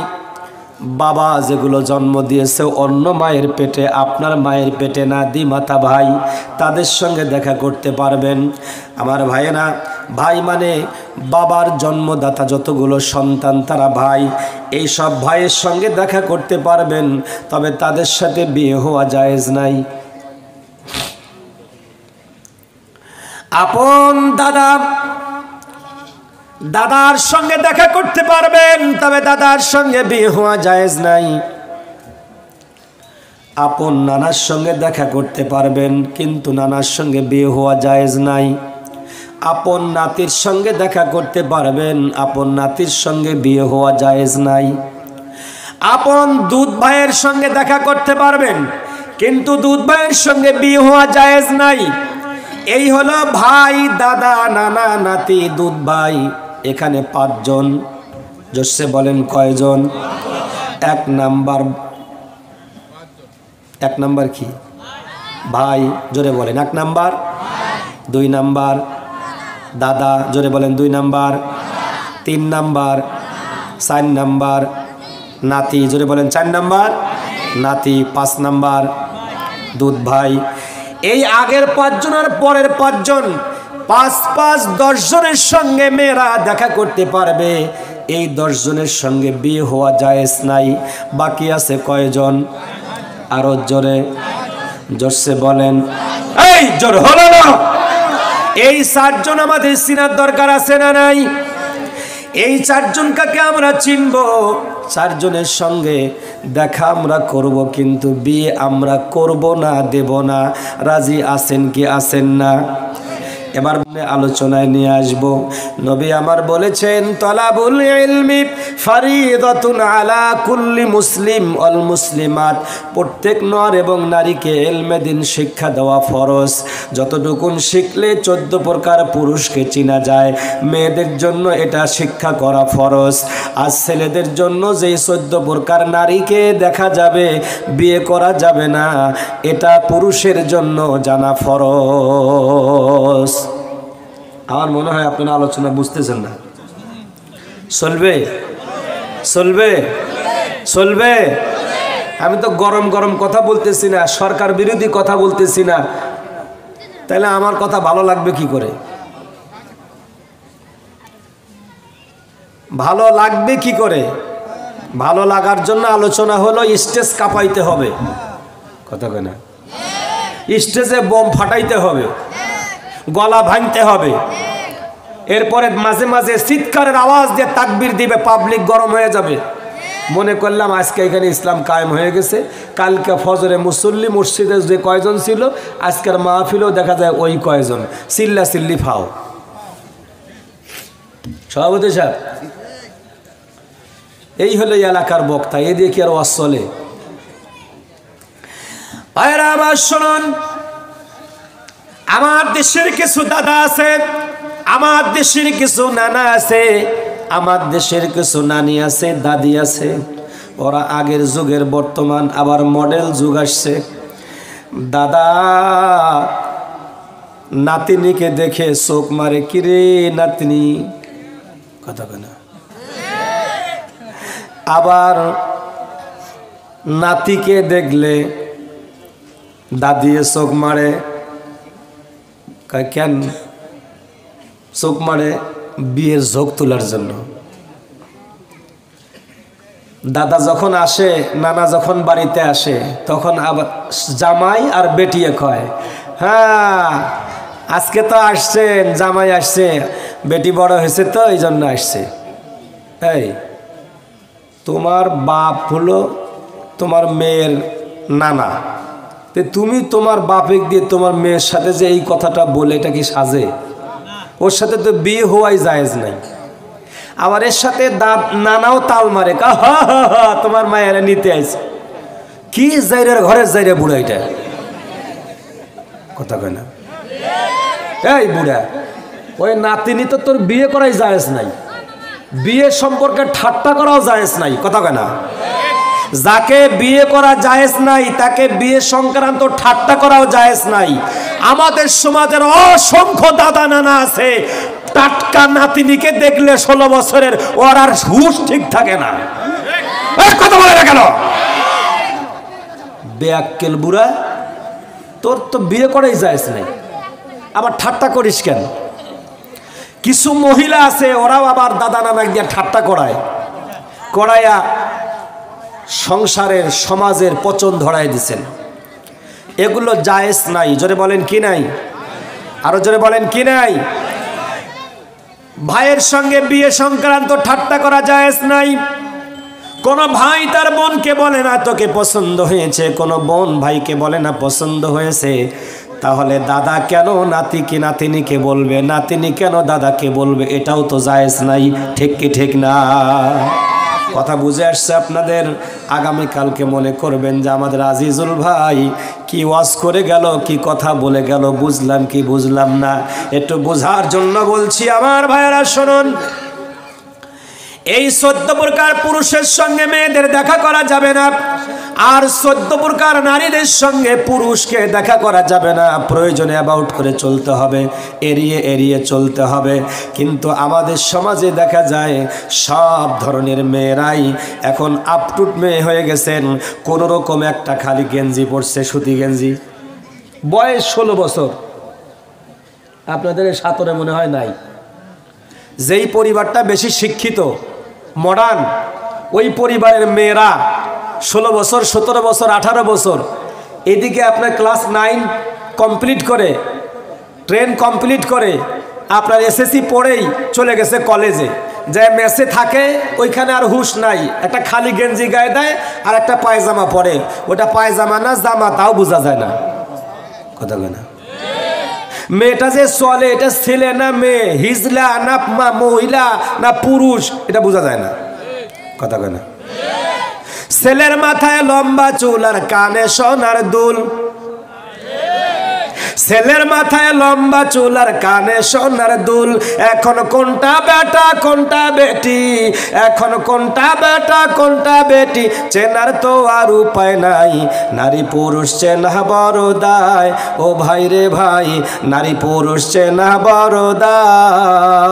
বাবা যেগুলো জন্ম দিয়েছে অন্য মায়ের পেটে, আপনার মায়ের পেটে না, দ্বিমাতা ভাই, তাদের সঙ্গে দেখা করতে পারবেন। আমার ভাইয়েরা, ভাই মানে বাবার জন্মদাতা যতগুলো সন্তান তারা ভাই। এই সব ভাইয়ের সঙ্গে দেখা করতে পারবেন, তবে তাদের সাথে বিয়ে হওয়া জায়েজ নাই। আপন দাদা, দাদার সঙ্গে দেখা করতে পারবেন, তবে দাদার সঙ্গে বিয়ে হওয়া জায়েজ নাই। আপন নানার সঙ্গে দেখা করতে পারবেন, কিন্তু নানার সঙ্গে বিয়ে হওয়া জায়েজ নাই। আপন নাতির সঙ্গে দেখা করতে পারবেন, আপন নাতির সঙ্গে বিয়ে হওয়া জায়েজ নাই। আপন দুধ ভাইয়ের সঙ্গে দেখা করতে পারবেন, কিন্তু দুধ ভাইয়ের সঙ্গে বিয়ে হওয়া জায়েজ নাই। এই হলো ভাই, দাদা, নানা, নাতি, দুধ ভাই। এখানে 5 জন। জোরসে বলেন কয়জন? 1 নাম্বার। 1 নাম্বার কি? ভাই। জোরে বলেন 1 নাম্বার। 2 নাম্বার দাদা। জোরে বলেন 2 নাম্বার। 3 নাম্বার, 4 নাম্বার নাতি। জোরে বলেন 4 নাম্বার নাতি। 5 নাম্বার দুধ ভাই। এই আগের 5 জন আর পরের 5 জন, 5 10 জনের সঙ্গে মেয়েরা দেখা করতে পারবে। এই 10 জনের সঙ্গে বিয়ে হওয়া জায়েজ নাই। বাকি আছে কয়জন? আরো জোরে, জোরসে বলেন। এই জোর হলো না? এই 4 জন আমাদের চিনার দরকার আছে না নাই? এই 4 জন কাকে আমরা চিনব? 4 জনের সঙ্গে দেখা আমরা করব, কিন্তু বিয়ে আমরা করব না, দেব না। রাজি আছেন কি আছেন না? এবার আলোচনায় নিয়ে আসব। নবী আমার বলেছেন, তলাবুল ইলমি ফারিদাতুন আলা কুল্লি মুসলিম ওয়াল মুসলিমাত। প্রত্যেক নর এবং নারীকে ইলমে দিন শিক্ষা দেওয়া ফরজ। যতটুকুন শিখলে 14 প্রকার পুরুষকে চিনা যায়, মেয়েদের জন্য এটা শিক্ষা করা ফরজ। আর ছেলেদের জন্য যেই 14 প্রকার নারীকে দেখা যাবে, বিয়ে করা যাবে না, এটা পুরুষের জন্য জানা ফরজ। আমার মনে হয় আপনারা আলোচনা বুঝতেছেন না। চলবে? চলবে? চলবে? আমি তো গরম গরম কথা বলতেছি না, সরকার বিরোধী কথা বলতেছি না। তাহলে আমার কথা ভালো লাগবে কি করে? ভালো লাগবে কি করে? ভালো লাগার জন্য আলোচনা হলো স্টেজ কাঁপাইতে হবে, কথা কয় না? স্টেজে বোম ফাটাইতে হবে, গলা ভাঙতে হবে, এরপরে মাঝে মাঝে চিৎকারের আওয়াজ দিয়ে তাকবীর দিবে, পাবলিক গরম হয়ে যাবে। মনে করলাম আজকে এখানে ইসলাম কায়েম হয়ে গেছে, কালকে ফজরে মুসল্লি মসজিদে যে কয়জন ছিল আজকের মাহফিলেও দেখা যায় ওই কয়জন, চিল্লা চিল্লি ফাও। সভাপতি সাহেব, এই হলো এলাকার বক্তা, এদিকে কি আর ওয়াজ চলে? ভাইরা আমার শুনুন, আমার দেশের কিছু দাদা আছে, আমার দেশের কিছু নানা আছে, আমার দেশের কিছু নানি আছে, দাদি আছে। ওরা আগের যুগের, বর্তমান আবার মডেল যুগ আসছে। দাদা নাতিনিকে দেখে চোখ মারে, কিরে নাতনি, কথা কয় না? আবার নাতিকে দেখলে দাদিয়ে চোখ মারে, কেন চোখ মারে? বিয়ের ঝোঁক তোলার জন্য। দাদা যখন আসে, নানা যখন বাড়িতে আসে, তখন আবার জামাই আর বেটিয়ে কয়, হ্যাঁ আজকে তো আসছেন, জামাই আসছে, বেটি বড় হয়েছে তো এই জন্য আসছে। এই তোমার বাপ হলো তোমার মেয়ের নানা, তুমি তোমার বাপেক দিয়ে তোমার মেয়ের সাথে যে এই কথাটা বলে, এটা কি সাজে? ওর সাথে তো বিয়ে হওয়াই জায়েজ নাই। আবার এর সাথে নানাও তাল মারে, হা হা হা তোমার মায়েরা নিতে আইছে। কি জাইরের ঘরের জাইরে বুড়া এটা, কথা কয় না? এই বুড়া, ওই নাতিনি তো তোর বিয়ে করাই জায়েজ নাই, বিয়ে সম্পর্কে ঠাট্টা করাও জায়েজ নাই, কথা কয় না? যাকে বিয়ে করা জায়েজ নাই তাকে বিয়ে সংক্রান্ত ঠাট্টা করাও জায়েজ নাই। আমাদের সমাজের অসংখ্য দাদা নানা আছে, টাটকা নাতিনিকে দেখলে 16 বছরের ওর আর হুঁশ ঠিক থাকে না। কথা বলে না কেন? বেয়াক্কেল বুড়া, তোর তো বিয়ে করাই জায়েজ নাই, আবার ঠাট্টা করিস কেন? কিছু মহিলা আছে, ওরাও আবার দাদা নানা দিয়ে ঠাট্টা করায়া সংসারের সমাজের পচন ধরাই দিচ্ছেন। এগুলো জায়েজ নাই। জোরে বলেন কি নাই? আরো জোরে বলেন কি নাই? ভাইয়ের সঙ্গে বিয়ে সংক্রান্ত ঠাট্টা করা জায়েজ নাই। কোন ভাই তার বোনকে বলে না তোকে পছন্দ হয়েছে, কোন বোন ভাইকে বলে না পছন্দ হয়েছে। তাহলে দাদা কেন নাতিকে নাতিনিকে বলবে, নাতিনি কেন দাদাকে বলবে? এটাও তো জায়েজ নাই, ঠিক কি ঠিক না? কথা বুঝে আসছে আপনাদের? আগামীকালকে মনে করবেন যে আমাদের আজিজুল ভাই কি ওয়াজ করে গেল, কি কথা বলে গেল, বুঝলাম কি বুঝলাম না। একটু বোঝার জন্য বলছি আমার ভাইয়েরা শুনুন, এই 14 প্রকার পুরুষের সঙ্গে মেয়েদের দেখা করা যাবে না, আর 14 প্রকার নারীদের সঙ্গে পুরুষকে দেখা করা যাবে না। প্রয়োজনে অ্যাবাউট করে চলতে হবে, এড়িয়ে এড়িয়ে চলতে হবে। কিন্তু আমাদের সমাজে দেখা যায় সব ধরনের মেয়েরাই এখন আপটুট মেয়ে হয়ে গেছেন। কোনো রকম একটা খালি গেঞ্জি পরছে, সুতি গেঞ্জি, বয়স 16 বছর। আপনাদের সাতরে মনে হয় নাই? যেই পরিবারটা বেশি শিক্ষিত মডার্ন, ওই পরিবারের মেয়েরা 16 বছর, 17 বছর, 18 বছর, এদিকে আপনার ক্লাস 9 কমপ্লিট করে, 10 কমপ্লিট করে, আপনার এসএসসি পড়েই চলে গেছে কলেজে, যে মেসে থাকে ওইখানে আর হুঁশ নাই, একটা খালি গেঞ্জি গায়ে দেয় আর একটা পায়জামা পরে, ওটা পায়জামা না জামা তাও বোঝা যায় না, কথা বলে না। মেয়েটা যে চলে এটা ছেলে না মেয়ে, হিজলা না মহিলা না পুরুষ, এটা বোঝা যায় না, কথা কয় না। ছেলের মাথায় লম্বা চুল আর কানে সোনার দুল, ছেলের মাথায় লম্বা চুল আর কানে সোনার দুল। এখন কোনটা বেটা কোনটা বেটি, এখন কোনটা বেটা কোনটা বেটি, চেনার তো আর উপায় নাই। নারী পুরুষ চেনা বড় দায়, ও ভাই রে ভাই, নারী পুরুষ চেনা বড় দায়।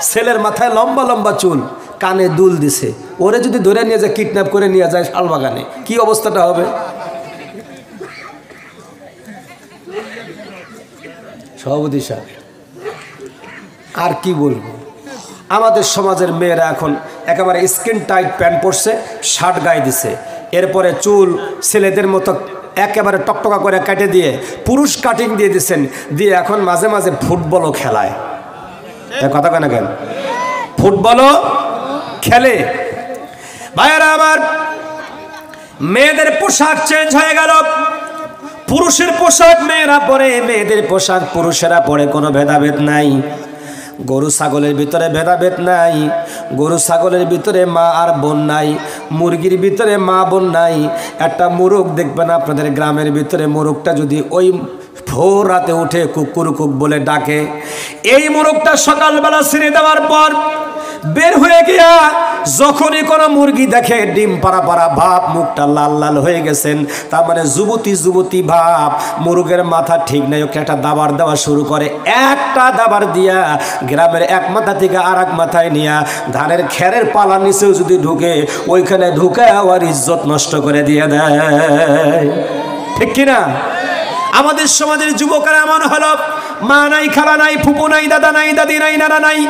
ছেলের মাথায় লম্বা লম্বা চুল, কানে দুল দিছে, ওরে যদি ধরে নিয়ে যায়, কিডন্যাপ করে নিয়ে যায় শালবাগানে, কি অবস্থাটা হবে? সভাপতি সাহেব। আর কি বলবো, আমাদের সমাজের মেয়েরা এখন একেবারে স্কিন টাইট প্যান্ট পরছে, শার্ট গায়ে দিছে, এরপরে চুল ছেলেদের মতো একেবারে টকটকা করে কেটে দিয়ে পুরুষ কাটিং দিয়ে দিচ্ছেন, দিয়ে এখন মাঝে মাঝে ফুটবলও খেলায়। কথা কেন কেন ফুটবলও খেলে। ভাইয়েরা আমার, মেয়েদের পোশাক চেঞ্জ হয়ে গেল। পুরুষের পোশাক মেয়েরা পরে, মেয়েদের পোশাক পুরুষেরা পরে, কোনো ভেদাভেদ নাই। গরু ছাগলের ভিতরে ভেদাভেদ নাই। গরু ছাগলের ভিতরে মা আর বোন নাই, মুরগির ভিতরে মা বোন নাই। একটা মোরগ দেখবেন আপনাদের গ্রামের ভিতরে, মোরগটা যদি ওই ভোর রাতে উঠে কুকুরকুক বলে ডাকে, এই মোরগটা সকালবেলা ছেড়ে দেওয়ার পর বের হয়ে গিয়া যখনই কোনো মুরগি দেখে ডিম পাড়া পাড়া ভাব, মুখটা লাল লাল হয়ে গেছেন, তার মানে যুবতী যুবতী ভাব, মুরগের মাথা ঠিক নাই, ওকে একটা দাবার দেওয়া শুরু করে। একটা দাবার দিয়া গ্রামের এক মাথা থেকে আর এক মাথায় নিয়া ধানের খেরের পালার নিচেও যদি ঢুকে, ওইখানে ঢুকে আর ইজ্জত নষ্ট করে দিয়ে দেয়। ঠিক কিনা? আমাদের সমাজের যুবকেরা এমন হলো, মা নাই, খালা নাই, ফুপু নাই, দাদা নাই, দাদি নাই, নানা নাই,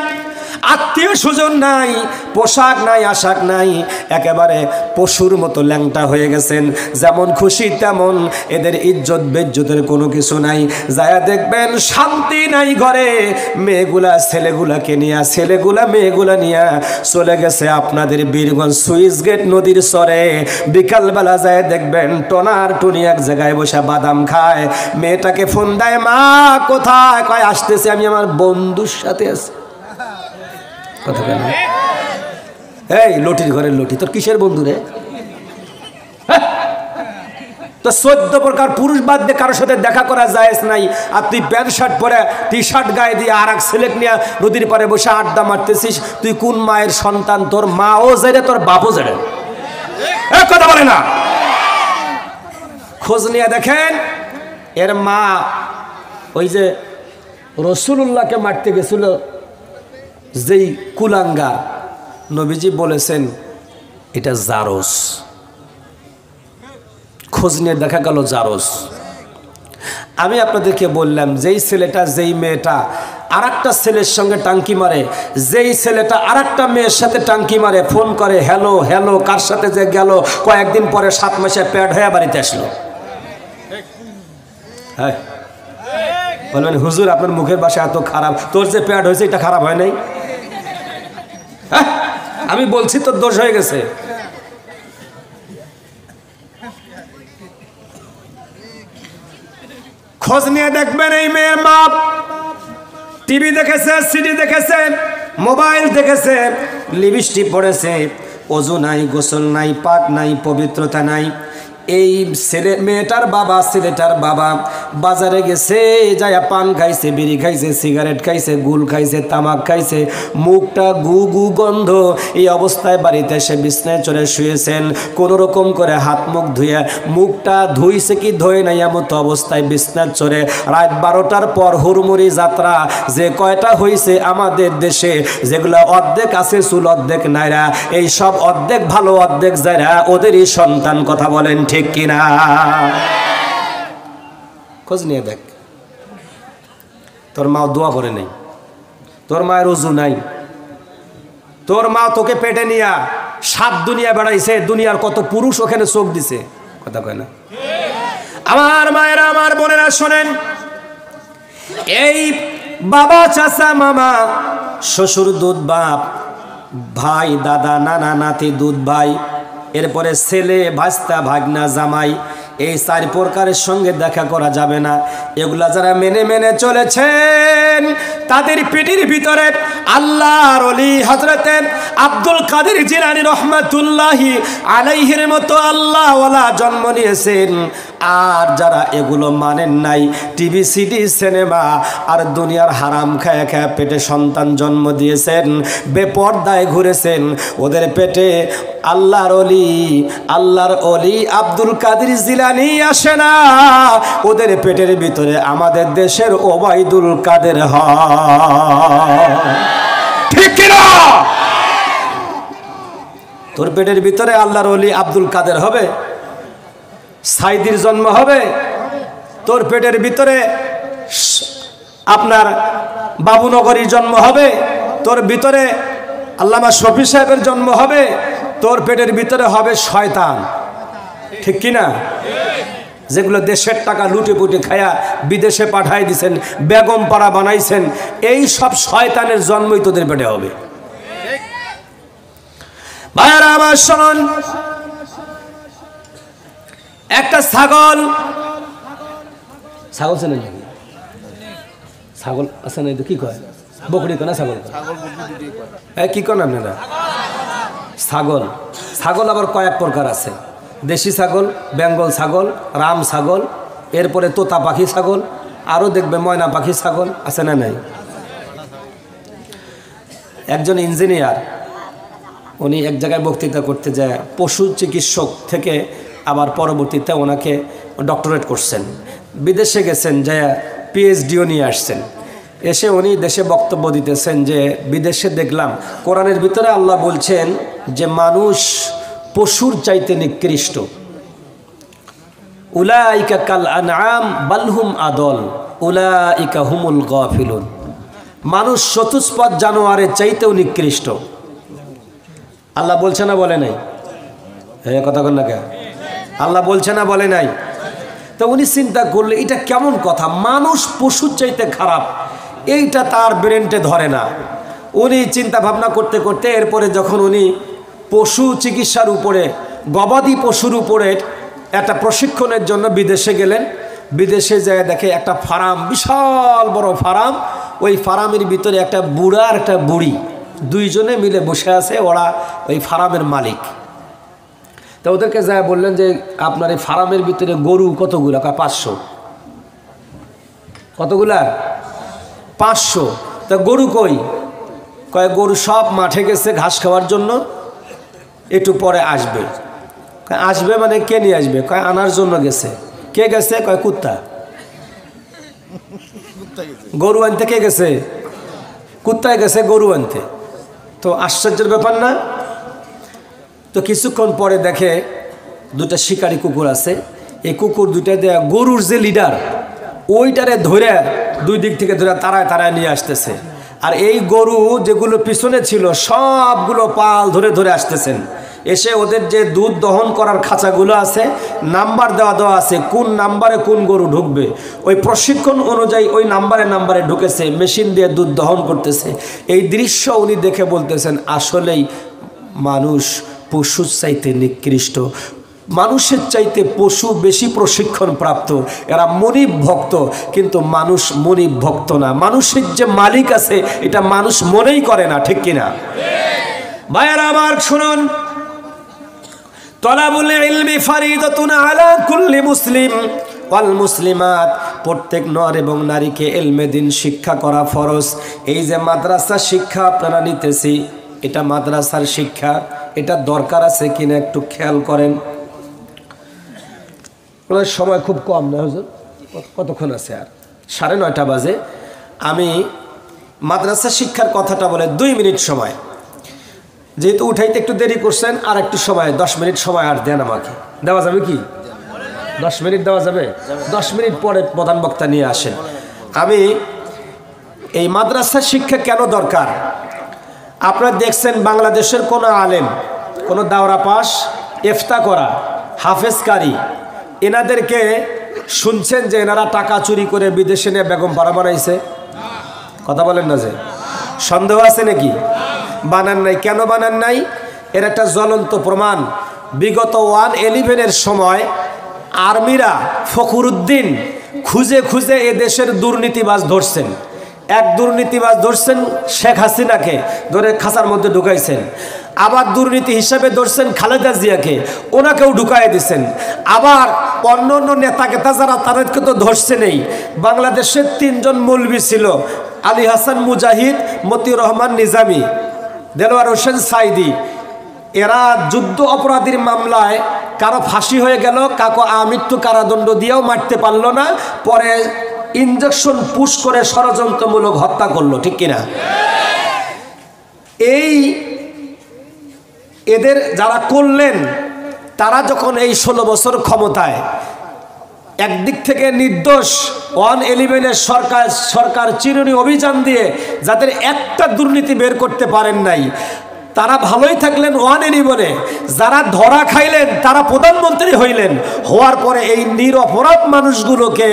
আত্মীয় স্বজন নাই, পোশাক নাই, আশাক নাই, একেবারে পশুর মতো ল্যাংটা হয়ে গেছেন। যেমন খুশি তেমন, এদের ইজ্জত বেজ্জতের কোনো কিছু নাই। যায়া দেখবেন শান্তি নাই ঘরে। মেয়েগুলা ছেলেগুলাকে নিয়া, ছেলেগুলা মেয়েগুলা নিয়া চলে গেছে আপনাদের বীরগঞ্জ সুইচ গেট নদীর চরে। বিকালবেলা যায় দেখবেন টনার টুনি এক জায়গায় বসে বাদাম খায়। মেয়েটাকে ফোন দেয়, মা কোথায়? কয় আসতেছে, আমি আমার বন্ধুর সাথে আছি। কথা কেন? এই লটির ঘরের লটি, তোর কিসের বন্ধু রে? তো 14 প্রকার পুরুষ বাদ দিয়ে কারোর সাথে দেখা করা জায়েজ নাই, আর তুই প্যান্ট শার্ট পরে টি শার্ট গায়ে দিয়ে আর এক ছেলেক নিয়ে নদীর পারে বসে আড্ডা মারতেছিস। তুই কোন মায়ের সন্তান? তোর মাও জেরে, তোর বাপও জেরে। কথা বলে না। খোঁজ নিয়ে দেখেন, এর মা ওই যে রসুলুল্লাহকে মারতে গেছিল যেই কুলাঙ্গা, নবীজি বলেছেন এটা জারস। খোঁজ নিয়ে দেখা গেল জারস। আমি আপনাদেরকে বললাম, যেই ছেলেটা যেই মেয়েটা আর একটা ছেলের সঙ্গে টাঙ্কি মারে, যেই ছেলেটা আর একটা মেয়ের সাথে টাঙ্কি মারে, ফোন করে হ্যালো হ্যালো, কার সাথে যে গেল, কয়েকদিন পরে 7 মাসে প্যাড হয়ে বাড়িতে আসলো। হ্যাঁ বলবেন, হুজুর আপনার মুখের ভাষা এত খারাপ, তোর যে প্যাড হয়েছে এটা খারাপ হয় নাই? আমি বলছি তোর দোষ হয়ে গেছে। খোঁজ নিয়ে দেখবেন, এই মেয়ের মা টিভি দেখেছে, সিডি দেখেছে, মোবাইল দেখেছে, লিপস্টিক পড়েছে, ওযু নাই, গোসল নাই, পাক নাই, পবিত্রতা নাই। এই ছেলে মেয়েটার বাবা, ছেলেটার বাবা বাজারে গেছে, যায়া পান খাইছে, বিড়ি খাইছে, সিগারেট খাইছে, গুল খাইছে, তামাক খাইছে, মুখটা গু গু গন্ধ। এই অবস্থায় বাড়িতে এসে বিছনায় চলে শুয়েছেন। কোনো রকম করে হাত মুখ ধুয়ে, মুখটা ধুইছে কি ধোয় নাই এমতো অবস্থায় বিছনায় চড়ে রাত 12টার পর হুড়মুড়ি যাত্রা যে কয়টা হয়েছে আমাদের দেশে, যেগুলো অর্ধেক আছে চুল অর্ধেক নাইরা, এই সব অর্ধেক ভালো অর্ধেক যারা, ওদেরই সন্তান। কথা বলেন ঠিক কিনা? খোঁজ নিয়ে দেখ, তোর মা দোয়া করে নেই, তোর মায়ের ওযু নাই, তোর মা তোকে পেটে নিয়া 7 দুনিয়া বেড়াইছে, দুনিয়ার কত পুরুষ ওখানে চোখ দিছে। কথা কয় না? আমার মায়েরা, আমার বোনেরা শোনেন, এই বাবা, চাচা, মামা, শ্বশুর দুধ বাপ, ভাই, দাদা, নানা, নাতি দুধ ভাই, এরপরে ছেলে, ভাস্তা, ভাগনা, জামাই, এই 4 প্রকারের সঙ্গে দেখা করা যাবে না। এগুলা যারা মেনে মেনে চলেছেন, তাদের পেটের ভিতরে আল্লাহর ওলি হযরতে আব্দুল কাদের জিলানী রহমাতুল্লাহি আলাইহির মতো আল্লাহওয়ালা জন্ম নিয়েছেন। আর যারা এগুলো মানেন নাই, টিভি, সিডি, সিনেমা আর দুনিয়ার হারাম খায়া খায়া পেটে সন্তান জন্ম দিয়েছেন, বেপর্দায় ঘুরেছেন, ওদের পেটে আল্লাহর ওলি আব্দুল কাদের জিলানী আসে না, ওদের পেটের ভিতরে আমাদের দেশের ওবায়দুল কাদের হয়। ঠিক কিনা? তোর পেটের ভিতরে আল্লাহর ওলি আব্দুল কাদের হবে, সাইদির জন্ম হবে, তোর পেটের ভিতরে আপনার বাবুনগরীর জন্ম হবে, তোর ভিতরে আল্লামা শফি সাহেবের জন্ম হবে, তোর পেটের ভিতরে হবে শয়তান। ঠিক কিনা? যেগুলো দেশের টাকা লুটে পুটে খায়া বিদেশে পাঠাই দিছেন, বেগম পাড়া বানাইছেন, এই সব শয়তানের জন্মই তোদের পেটে হবে। ভাইয়ারা আমার শুনুন, একটা ছাগল ছাগল চেনেন নাকি? ছাগল আছে না? কি কয়? বকরি কয় না ছাগল? কি কন আপনারা? ছাগল। ছাগল আবার কয়েক প্রকার আছে। দেশি ছাগল, বেঙ্গল ছাগল, রাম ছাগল, এরপরে তোতা পাখি ছাগল, আরও দেখবে ময়না পাখি ছাগল, আছে না নাই? একজন ইঞ্জিনিয়ার, উনি এক জায়গায় বক্তৃতা করতে যায়, পশু চিকিৎসক থেকে আবার পরবর্তীতে ওনাকে ডক্টরেট করছেন, বিদেশে গেছেন, যে পিএইচডিও নিয়ে আসছেন। এসে উনি দেশে বক্তব্য দিতেছেন যে বিদেশে দেখলাম কোরআনের ভিতরে আল্লাহ বলছেন যে মানুষ পশুর চাইতে নিকৃষ্ট। উলাইকা কাল আনআম বাল হুম আদল উলাইকা হুমুল গাফিলুন। মানুষ চতুষ্পদ জানোয়ারের চাইতেও নিকৃষ্ট। আল্লাহ বলছে না বলে নাই? কথা বল না কে? আল্লাহ বলছে না বলে নাই? তো উনি চিন্তা করলে এটা কেমন কথা, মানুষ পশুর চাইতে খারাপ, এইটা তার ব্রেনটে ধরে না। উনি চিন্তা ভাবনা করতে করতে এরপরে যখন উনি পশু চিকিৎসার উপরে, গবাদি পশুর উপরে একটা প্রশিক্ষণের জন্য বিদেশে গেলেন। বিদেশে যায় দেখে একটা ফার্ম, বিশাল বড় ফার্ম। ওই ফার্মের ভিতরে একটা বুড়া আর একটা বুড়ি, দুইজনে মিলে বসে আছে, ওরা ওই ফার্মের মালিক। তো ওদেরকে যায় বললেন যে আপনার এই ফার্মের ভিতরে গরু কতগুলা? 500। কতগুলা? 500। তা গরু কই? কয় গরু সব মাঠে গেছে ঘাস খাওয়ার জন্য, একটু পরে আসবে। আসবে মানে কে নিয়ে আসবে? কয় আনার জন্য গেছে। কে গেছে? কয় কুত্তা। গরু আনতে কে গেছে? কুত্তায় গেছে গরু আনতে। তো আশ্চর্যের ব্যাপার না? তো কিছুক্ষণ পরে দেখে দুটা শিকারি কুকুর আছে, এই কুকুর দুটা দেয়া গরুর যে লিডার ওইটারে ধরে দুই দিক থেকে ধরে তারায় তারায় নিয়ে আসতেছে। আর এই গরু যেগুলো পিছনে ছিল সবগুলো পাল ধরে ধরে আসতেছেন। এসে ওদের যে দুধ দহন করার খাঁচাগুলো আছে, নাম্বার দেওয়া আছে, কোন নাম্বারে কোন গরু ঢুকবে, ওই প্রশিক্ষণ অনুযায়ী ওই নাম্বারে ঢুকেছে, মেশিন দিয়ে দুধ দহন করতেছে। এই দৃশ্য উনি দেখে বলতেছেন আসলেই মানুষ পশুর চাইতে নিকৃষ্ট। মানুষের চাইতে পশু বেশি প্রশিক্ষণ প্রাপ্ত, এরা মনিব ভক্ত, কিন্তু মানুষ মনিব ভক্ত না। মানুষের যে মালিক আছে এটা মানুষ মনেই করে না। ঠিক কিনা? ভাইয়ারা আমার শুনুন, তলাবুল ইলমি ফারিদাতুন আলা কুল্লি মুসলিম ওয়াল মুসলিমাত। প্রত্যেক নর এবং নারীকে ইলমে দিন শিক্ষা করা ফরজ। এই যে মাদ্রাসা শিক্ষা আপনারা নিতেছি, এটা মাদ্রাসার শিক্ষা, এটা দরকার আছে কিনা একটু খেয়াল করেন। সময় খুব কম না হুজুর? কতক্ষণ আছে? আর 9:30 বাজে। আমি মাদ্রাসা শিক্ষার কথাটা বলে 2 মিনিট সময়, যেহেতু উঠাইতে একটু দেরি করছেন, আর একটু সময় 10 মিনিট সময় আর দেন আমাকে। দেওয়া যাবে কি? 10 মিনিট দেওয়া যাবে? 10 মিনিট পরে প্রধান বক্তা নিয়ে আসেন। আমি এই মাদ্রাসা শিক্ষা কেন দরকার, আপনারা দেখছেন বাংলাদেশের কোনো আলেম, কোনো দাওরা পাস, ইফতা করা, হাফেজকারী, এনাদেরকে শুনছেন যে এনারা টাকা চুরি করে বিদেশে নিয়ে বেগম পাড়া বানাইছে? কথা বলেন না? যে সন্দেহ আছে নাকি? বানান নাই। কেন বানান নাই? এর একটা জ্বলন্ত প্রমাণ। বিগত 111-এর সময় আর্মিরা ফখরুদ্দিন খুঁজে খুঁজে এ দেশের দুর্নীতিবাজ ধরছেন। এক দুর্নীতিবাজ ধরছেন শেখ হাসিনাকে, ধরে খাঁচার মধ্যে ঢুকাইছেন। আবার দুর্নীতি হিসাবে ধরছেন খালেদা জিয়াকে, ওনাকেও ঢুকাই দিচ্ছেন। আবার অন্য অন্য নেতা যারা তাদেরকে তো ধরছেনই। বাংলাদেশের 3 জন মৌলবি ছিল, আলী হাসান মুজাহিদ, মতিউর রহমান নিজামী, দেলোয়ার হোসেন সাইদি। এরা যুদ্ধ অপরাধীর মামলায় কারো ফাঁসি হয়ে গেল, কাকো আমৃত্যু কারাদণ্ড দিয়েও মারতে পারল না, পরে ইনজেকশন পুশ করে ষড়যন্ত্রমূলক হত্যা করলো। ঠিক কিনা? এই এদের যারা করলেন, তারা যখন এই 16 বছর ক্ষমতায়, একদিক থেকে নির্দোষ 111-এর সরকার চিরুনি অভিযান দিয়ে যাদের একটা দুর্নীতি বের করতে পারেন নাই তারা ভালোই থাকলেন 111-এ, যারা ধরা খাইলেন তারা প্রধানমন্ত্রী হইলেন, হওয়ার পরে এই নিরপরাধ মানুষগুলোকে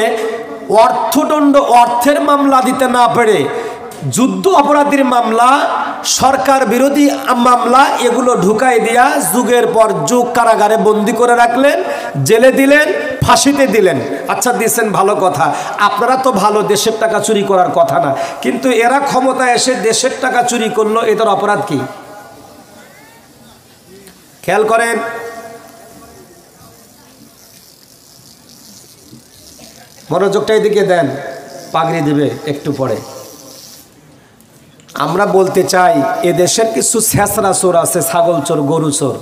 অর্থের মামলা দিতে না পেরে যুদ্ধ অপরাধীর মামলা, সরকার বিরোধী মামলা এগুলো ঢুকাই দিয়া যুগের পর যুগ কারাগারে বন্দি করে রাখলেন, জেলে দিলেন, ফাঁসিতে দিলেন। আচ্ছা দিয়েছেন, ভালো কথা, আপনারা তো ভালো, দেশের টাকা চুরি করার কথা না, কিন্তু এরা ক্ষমতায় এসে দেশের টাকা চুরি করলো, এদের অপরাধ কি? খেয়াল করেন, মনোযোগটা এদিকে দেন, পাগড়ি দিবে একটু পরে। আমরা বলতে চাই এদেশের কিছু ছেঁচড়া চোর আছে, ছাগল চোর, গরু চোর,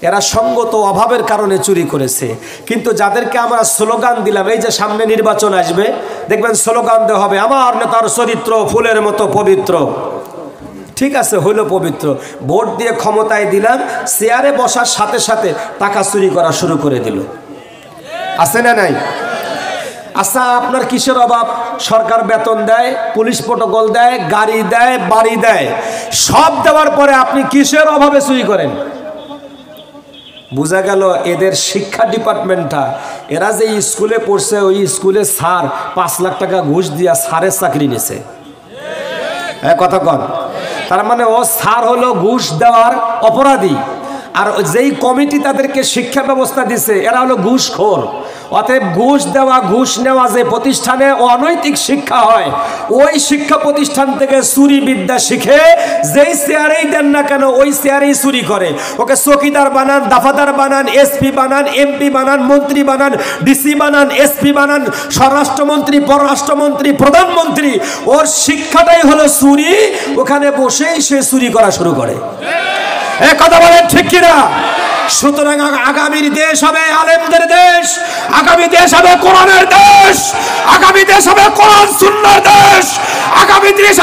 এরা সঙ্গত অভাবের কারণে চুরি করেছে। কিন্তু যাদেরকে আমরা স্লোগান দিলাম, এই যে সামনে নির্বাচন আসবে, দেখবেন স্লোগান দেওয়া হবে আমার নেতার চরিত্র ফুলের মতো পবিত্র। ঠিক আছে, হইল পবিত্র, ভোট দিয়ে ক্ষমতায় দিলাম, চেয়ারে বসার সাথে সাথে টাকা চুরি করা শুরু করে দিল। আছে না নাই? আচ্ছা, আপনার কিসের অভাব? সরকার বেতন দেয়, পুলিশ প্রটোকল দেয়, গাড়ি দেয়, বাড়ি দেয়, সব দেওয়ার পরে আপনি কিসের অভাবে চুরি করেন? বোঝা গেল এদের শিক্ষা ডিপার্টমেন্টটা, এরা যে স্কুলে পড়ছে ওই স্কুলে স্যার 5 লাখ টাকা ঘুষ দিয়া স্যারের চাকরি নিছে। হ্যাঁ, কথা কন। তার মানে ও স্যার হলো ঘুষ দেওয়ার অপরাধী, আর যেই কমিটি তাদেরকে শিক্ষা ব্যবস্থা দিছে এরা হলো ঘুষখোর। অতএব ঘুষ দেওয়া, ঘুষ নেওয়া যে প্রতিষ্ঠানে অনৈতিক শিক্ষা হয়, ওই শিক্ষা প্রতিষ্ঠান থেকে চুরি বিদ্যা শিখে যেই চেয়ারেই দেন না কেন ওই চেয়ারেই চুরি করে। ওকে চৌকিদার বানান, দাফাদার বানান, এসপি বানান, এমপি বানান, মন্ত্রী বানান, ডিসি বানান, এসপি বানান, স্বরাষ্ট্রমন্ত্রী, পররাষ্ট্রমন্ত্রী, প্রধানমন্ত্রী, ওর শিক্ষাটাই হলো চুরি। ওখানে বসেই সে চুরি করা শুরু করে। এ কথা বলেন ঠিক কিনা? সুতরাং আগামীর দেশ হবে আলেমদের দেশ, আগামী দেশ হবে কোরআনের দেশ, আগামী দেশ হবে কোরআন সুন্নাহর দেশ, আগামী দেশ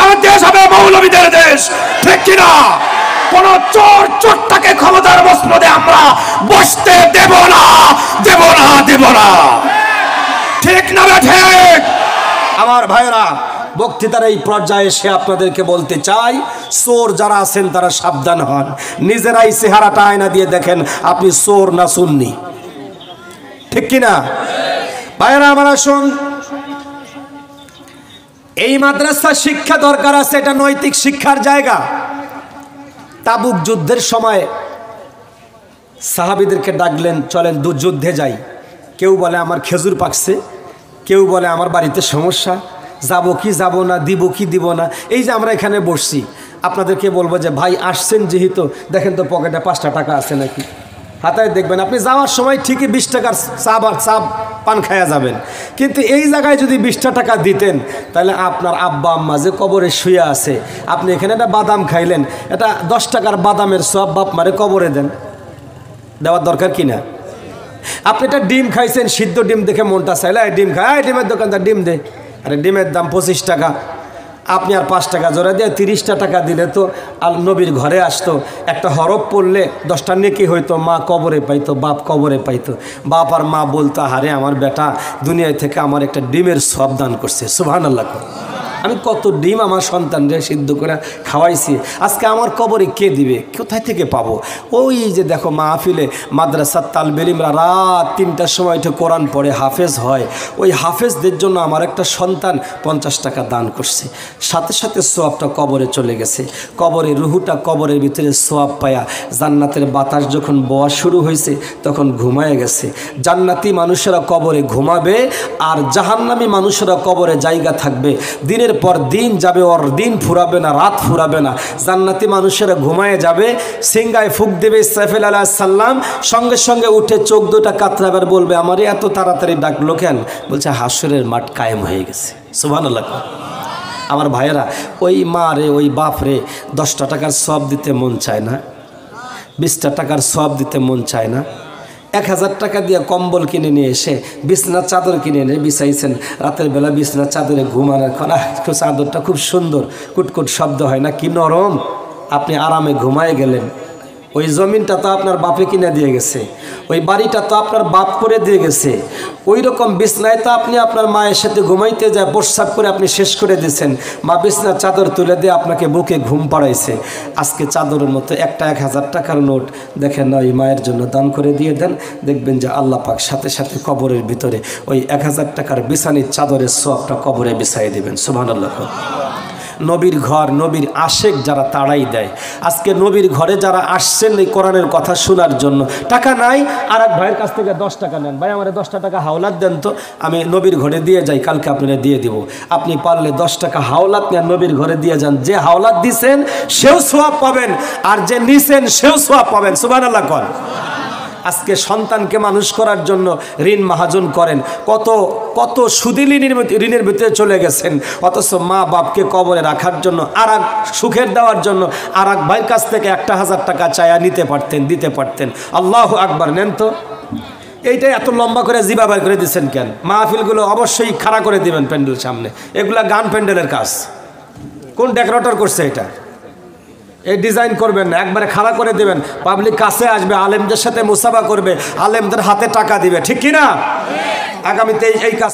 হবে মৌলবীদের দেশ। ঠিক কিনা? কোন চোরটাকে ক্ষমতার মসনদে আমরা বসতে দেব না, দেব না, দেব না। ঠিক না ঠিক? আমার ভাইরা, বক্তৃতার এই পর্যায়ে এসে আপনাদেরকে বলতে চাই, চোর যারা আছেন তারা সাবধান হন। নিজেরাই চেহারাটা আয়না দিয়ে দেখেন আপনি চোর না সুন্নি। ঠিক কিনা ভাইরা? আমার আসুন, এই মাদ্রাসা শিক্ষা দরকার আছে, এটা নৈতিক শিক্ষার জায়গা। তাবুক যুদ্ধের সময় সাহাবীদেরকে ডাকলেন, চলেন যুদ্ধে যাই। কেউ বলে আমার খেজুর পাকছে, কেউ বলে আমার বাড়িতে সমস্যা, যাবো কি যাব না, দিব কি দিব না। এই যে আমরা এখানে বসছি, আপনাদেরকে বলবো যে ভাই আসছেন যেহেতু, দেখেন তো পকেটে 5টা টাকা আছে নাকি। হাতায় দেখবেন, আপনি যাওয়ার সময় ঠিকই 20 টাকার চা পান খায়া যাবেন, কিন্তু এই জায়গায় যদি 20টা টাকা দিতেন তাহলে আপনার আব্বা আম্মা যে কবরে শুয়ে আছে, আপনি এখানে একটা বাদাম খাইলেন, এটা 10 টাকার বাদামের সব বাপ মারে কবরে দেন, দেওয়ার দরকার কিনা? আপনি একটা ডিম খাইছেন, সিদ্ধ ডিম দেখে মনটা চাইলে ডিম খায়, ডিমের দোকানদার ডিম দে, আরে ডিমের দাম 25 টাকা, আপনি আর 5 টাকা জোড়া দিয়ে 30টা টাকা দিলে তো আর নবীর ঘরে আসতো, একটা হরফ পড়লে 10টা নেকি হইতো, মা কবরে পাইতো, বাপ কবরে পাইতো। বাপ আর মা বলতো, হারে আমার বেটা দুনিয়া থেকে আমার একটা ডিমের সব দান করছে, সুবহানাল্লাহ। আমি কত ডিম আমার সন্তানদের সিদ্ধ করে খাওয়াইছি, আজকে আমার কবরে কে দিবে, কোথায় থেকে পাবো? ওই যে দেখো মাহফিলে মাদ্রাসার তালবেলিমরা রাত 3টার সময় উঠে কোরআন পড়ে, হাফেজ হয়, ওই হাফেজদের জন্য আমার একটা সন্তান 50 টাকা দান করছে, সাথে সাথে সোয়াবটা কবরে চলে গেছে। কবরে রুহুটা কবরের ভিতরে সোয়াব পায়া জান্নাতের বাতাস যখন বওয়া শুরু হয়েছে তখন ঘুমায় গেছে। জান্নাতি মানুষেরা কবরে ঘুমাবে, আর জাহান্নামী মানুষেরা কবরে জায়গা থাকবে। দিনের পর দিন যাবে, ওর দিন ফুরাবে না, রাত ফুরাবে না। জান্নাতি মানুষেরা ঘুমায় যাবে, সিংগায় ফুক দেবে ইসরাফিল আলাইহিস সালাম, সঙ্গে সঙ্গে উঠে চোখ দুটা কাতরাবার বলবে, আমারে এত তাড়াতাড়ি ডাকলো কেন? বলছে হাসরের মাঠ কায়েম হয়ে গেছে, সুবহানাল্লাহ। আমার ভাইয়েরা, ওই মা রে, ওই বাপ রে 10টা টাকার সওয়াব দিতে মন চায় না? 20টা টাকার সওয়াব দিতে মন চায় না? 1000 টাকা দিয়ে কম্বল কিনে নিয়ে এসে বিছনার চাদর কিনে এনে বিছাইছেন, রাতের বেলা বিছনার চাদরে ঘুমানোর চাদরটা খুব সুন্দর, কুটকুট শব্দ হয় না, কি নরম, আপনি আরামে ঘুমায় গেলেন। ওই জমিনটা তো আপনার বাপে কিনে দিয়ে গেছে, ওই বাড়িটা তো আপনার বাপ করে দিয়ে গেছে, ওই রকম বিছনায় তো আপনি আপনার মায়ের সাথে ঘুমাইতে যায় প্রস্রাব করে আপনি শেষ করে দিয়েছেন, মা বিছনার চাদর তুলে দিয়ে আপনাকে বুকে ঘুম পাড়াইছে। আজকে চাদরের মতো একটা 1000 টাকার নোট দেখেন না, ওই মায়ের জন্য দান করে দিয়ে দেন, দেখবেন যে আল্লাহ পাক সাথে সাথে কবরের ভিতরে ওই 1000 টাকার বিছানির চাদরের সওয়াবটা কবরে বিছাই দিবেন। সুবহানাল্লাহ। নবীর ঘর, নবীর আশেক যারা তাড়াই দেয়, আজকে নবীর ঘরে যারা আসছেন এই কোরআনের কথা শোনার জন্য, টাকা নাই, আর এক ভাইয়ের কাছ থেকে 10 টাকা নেন, ভাই আমার 10 টাকা হাওলাত দেন তো, আমি নবীর ঘরে দিয়ে যাই, কালকে আপনারা দিয়ে দিব। আপনি পারলে 10 টাকা হাওলাত নেন, নবীর ঘরে দিয়ে যান, যে হাওলাত দিছেন সেও সওয়াব পাবেন, আর যে নিছেন সেও সওয়াব পাবেন। সুবহানাল্লাহ কর। আজকে সন্তানকে মানুষ করার জন্য ঋণ মাহাজন করেন, কত কত সুদী ঋণের ভিতরে চলে গেছেন, অথচ মা বাপকে কবরে রাখার জন্য আর এক সুখের দেওয়ার জন্য আর এক ভাইয়ের কাছ থেকে 1000 টাকা চায়া নিতে পারতেন, দিতে পারতেন। আল্লাহু আকবার। নেন তো। এইটাই এত লম্বা করে জিবা বার করে দিচ্ছেন কেন? মাহফিলগুলো অবশ্যই খাড়া করে দিবেন প্যান্ডেল সামনে, এগুলা গান প্যান্ডেলের কাজ। কোন ডেকোরেটর করছে এটা? এই ডিজাইন করবেন না, একবারে খাড়া করে দেবেন, পাবলিক কাছে আসবে, আলেমদের সাথে মুসাফা করবে, আলেমদের হাতে টাকা দিবে, ঠিক কিনা? আগামীতে এই কাজ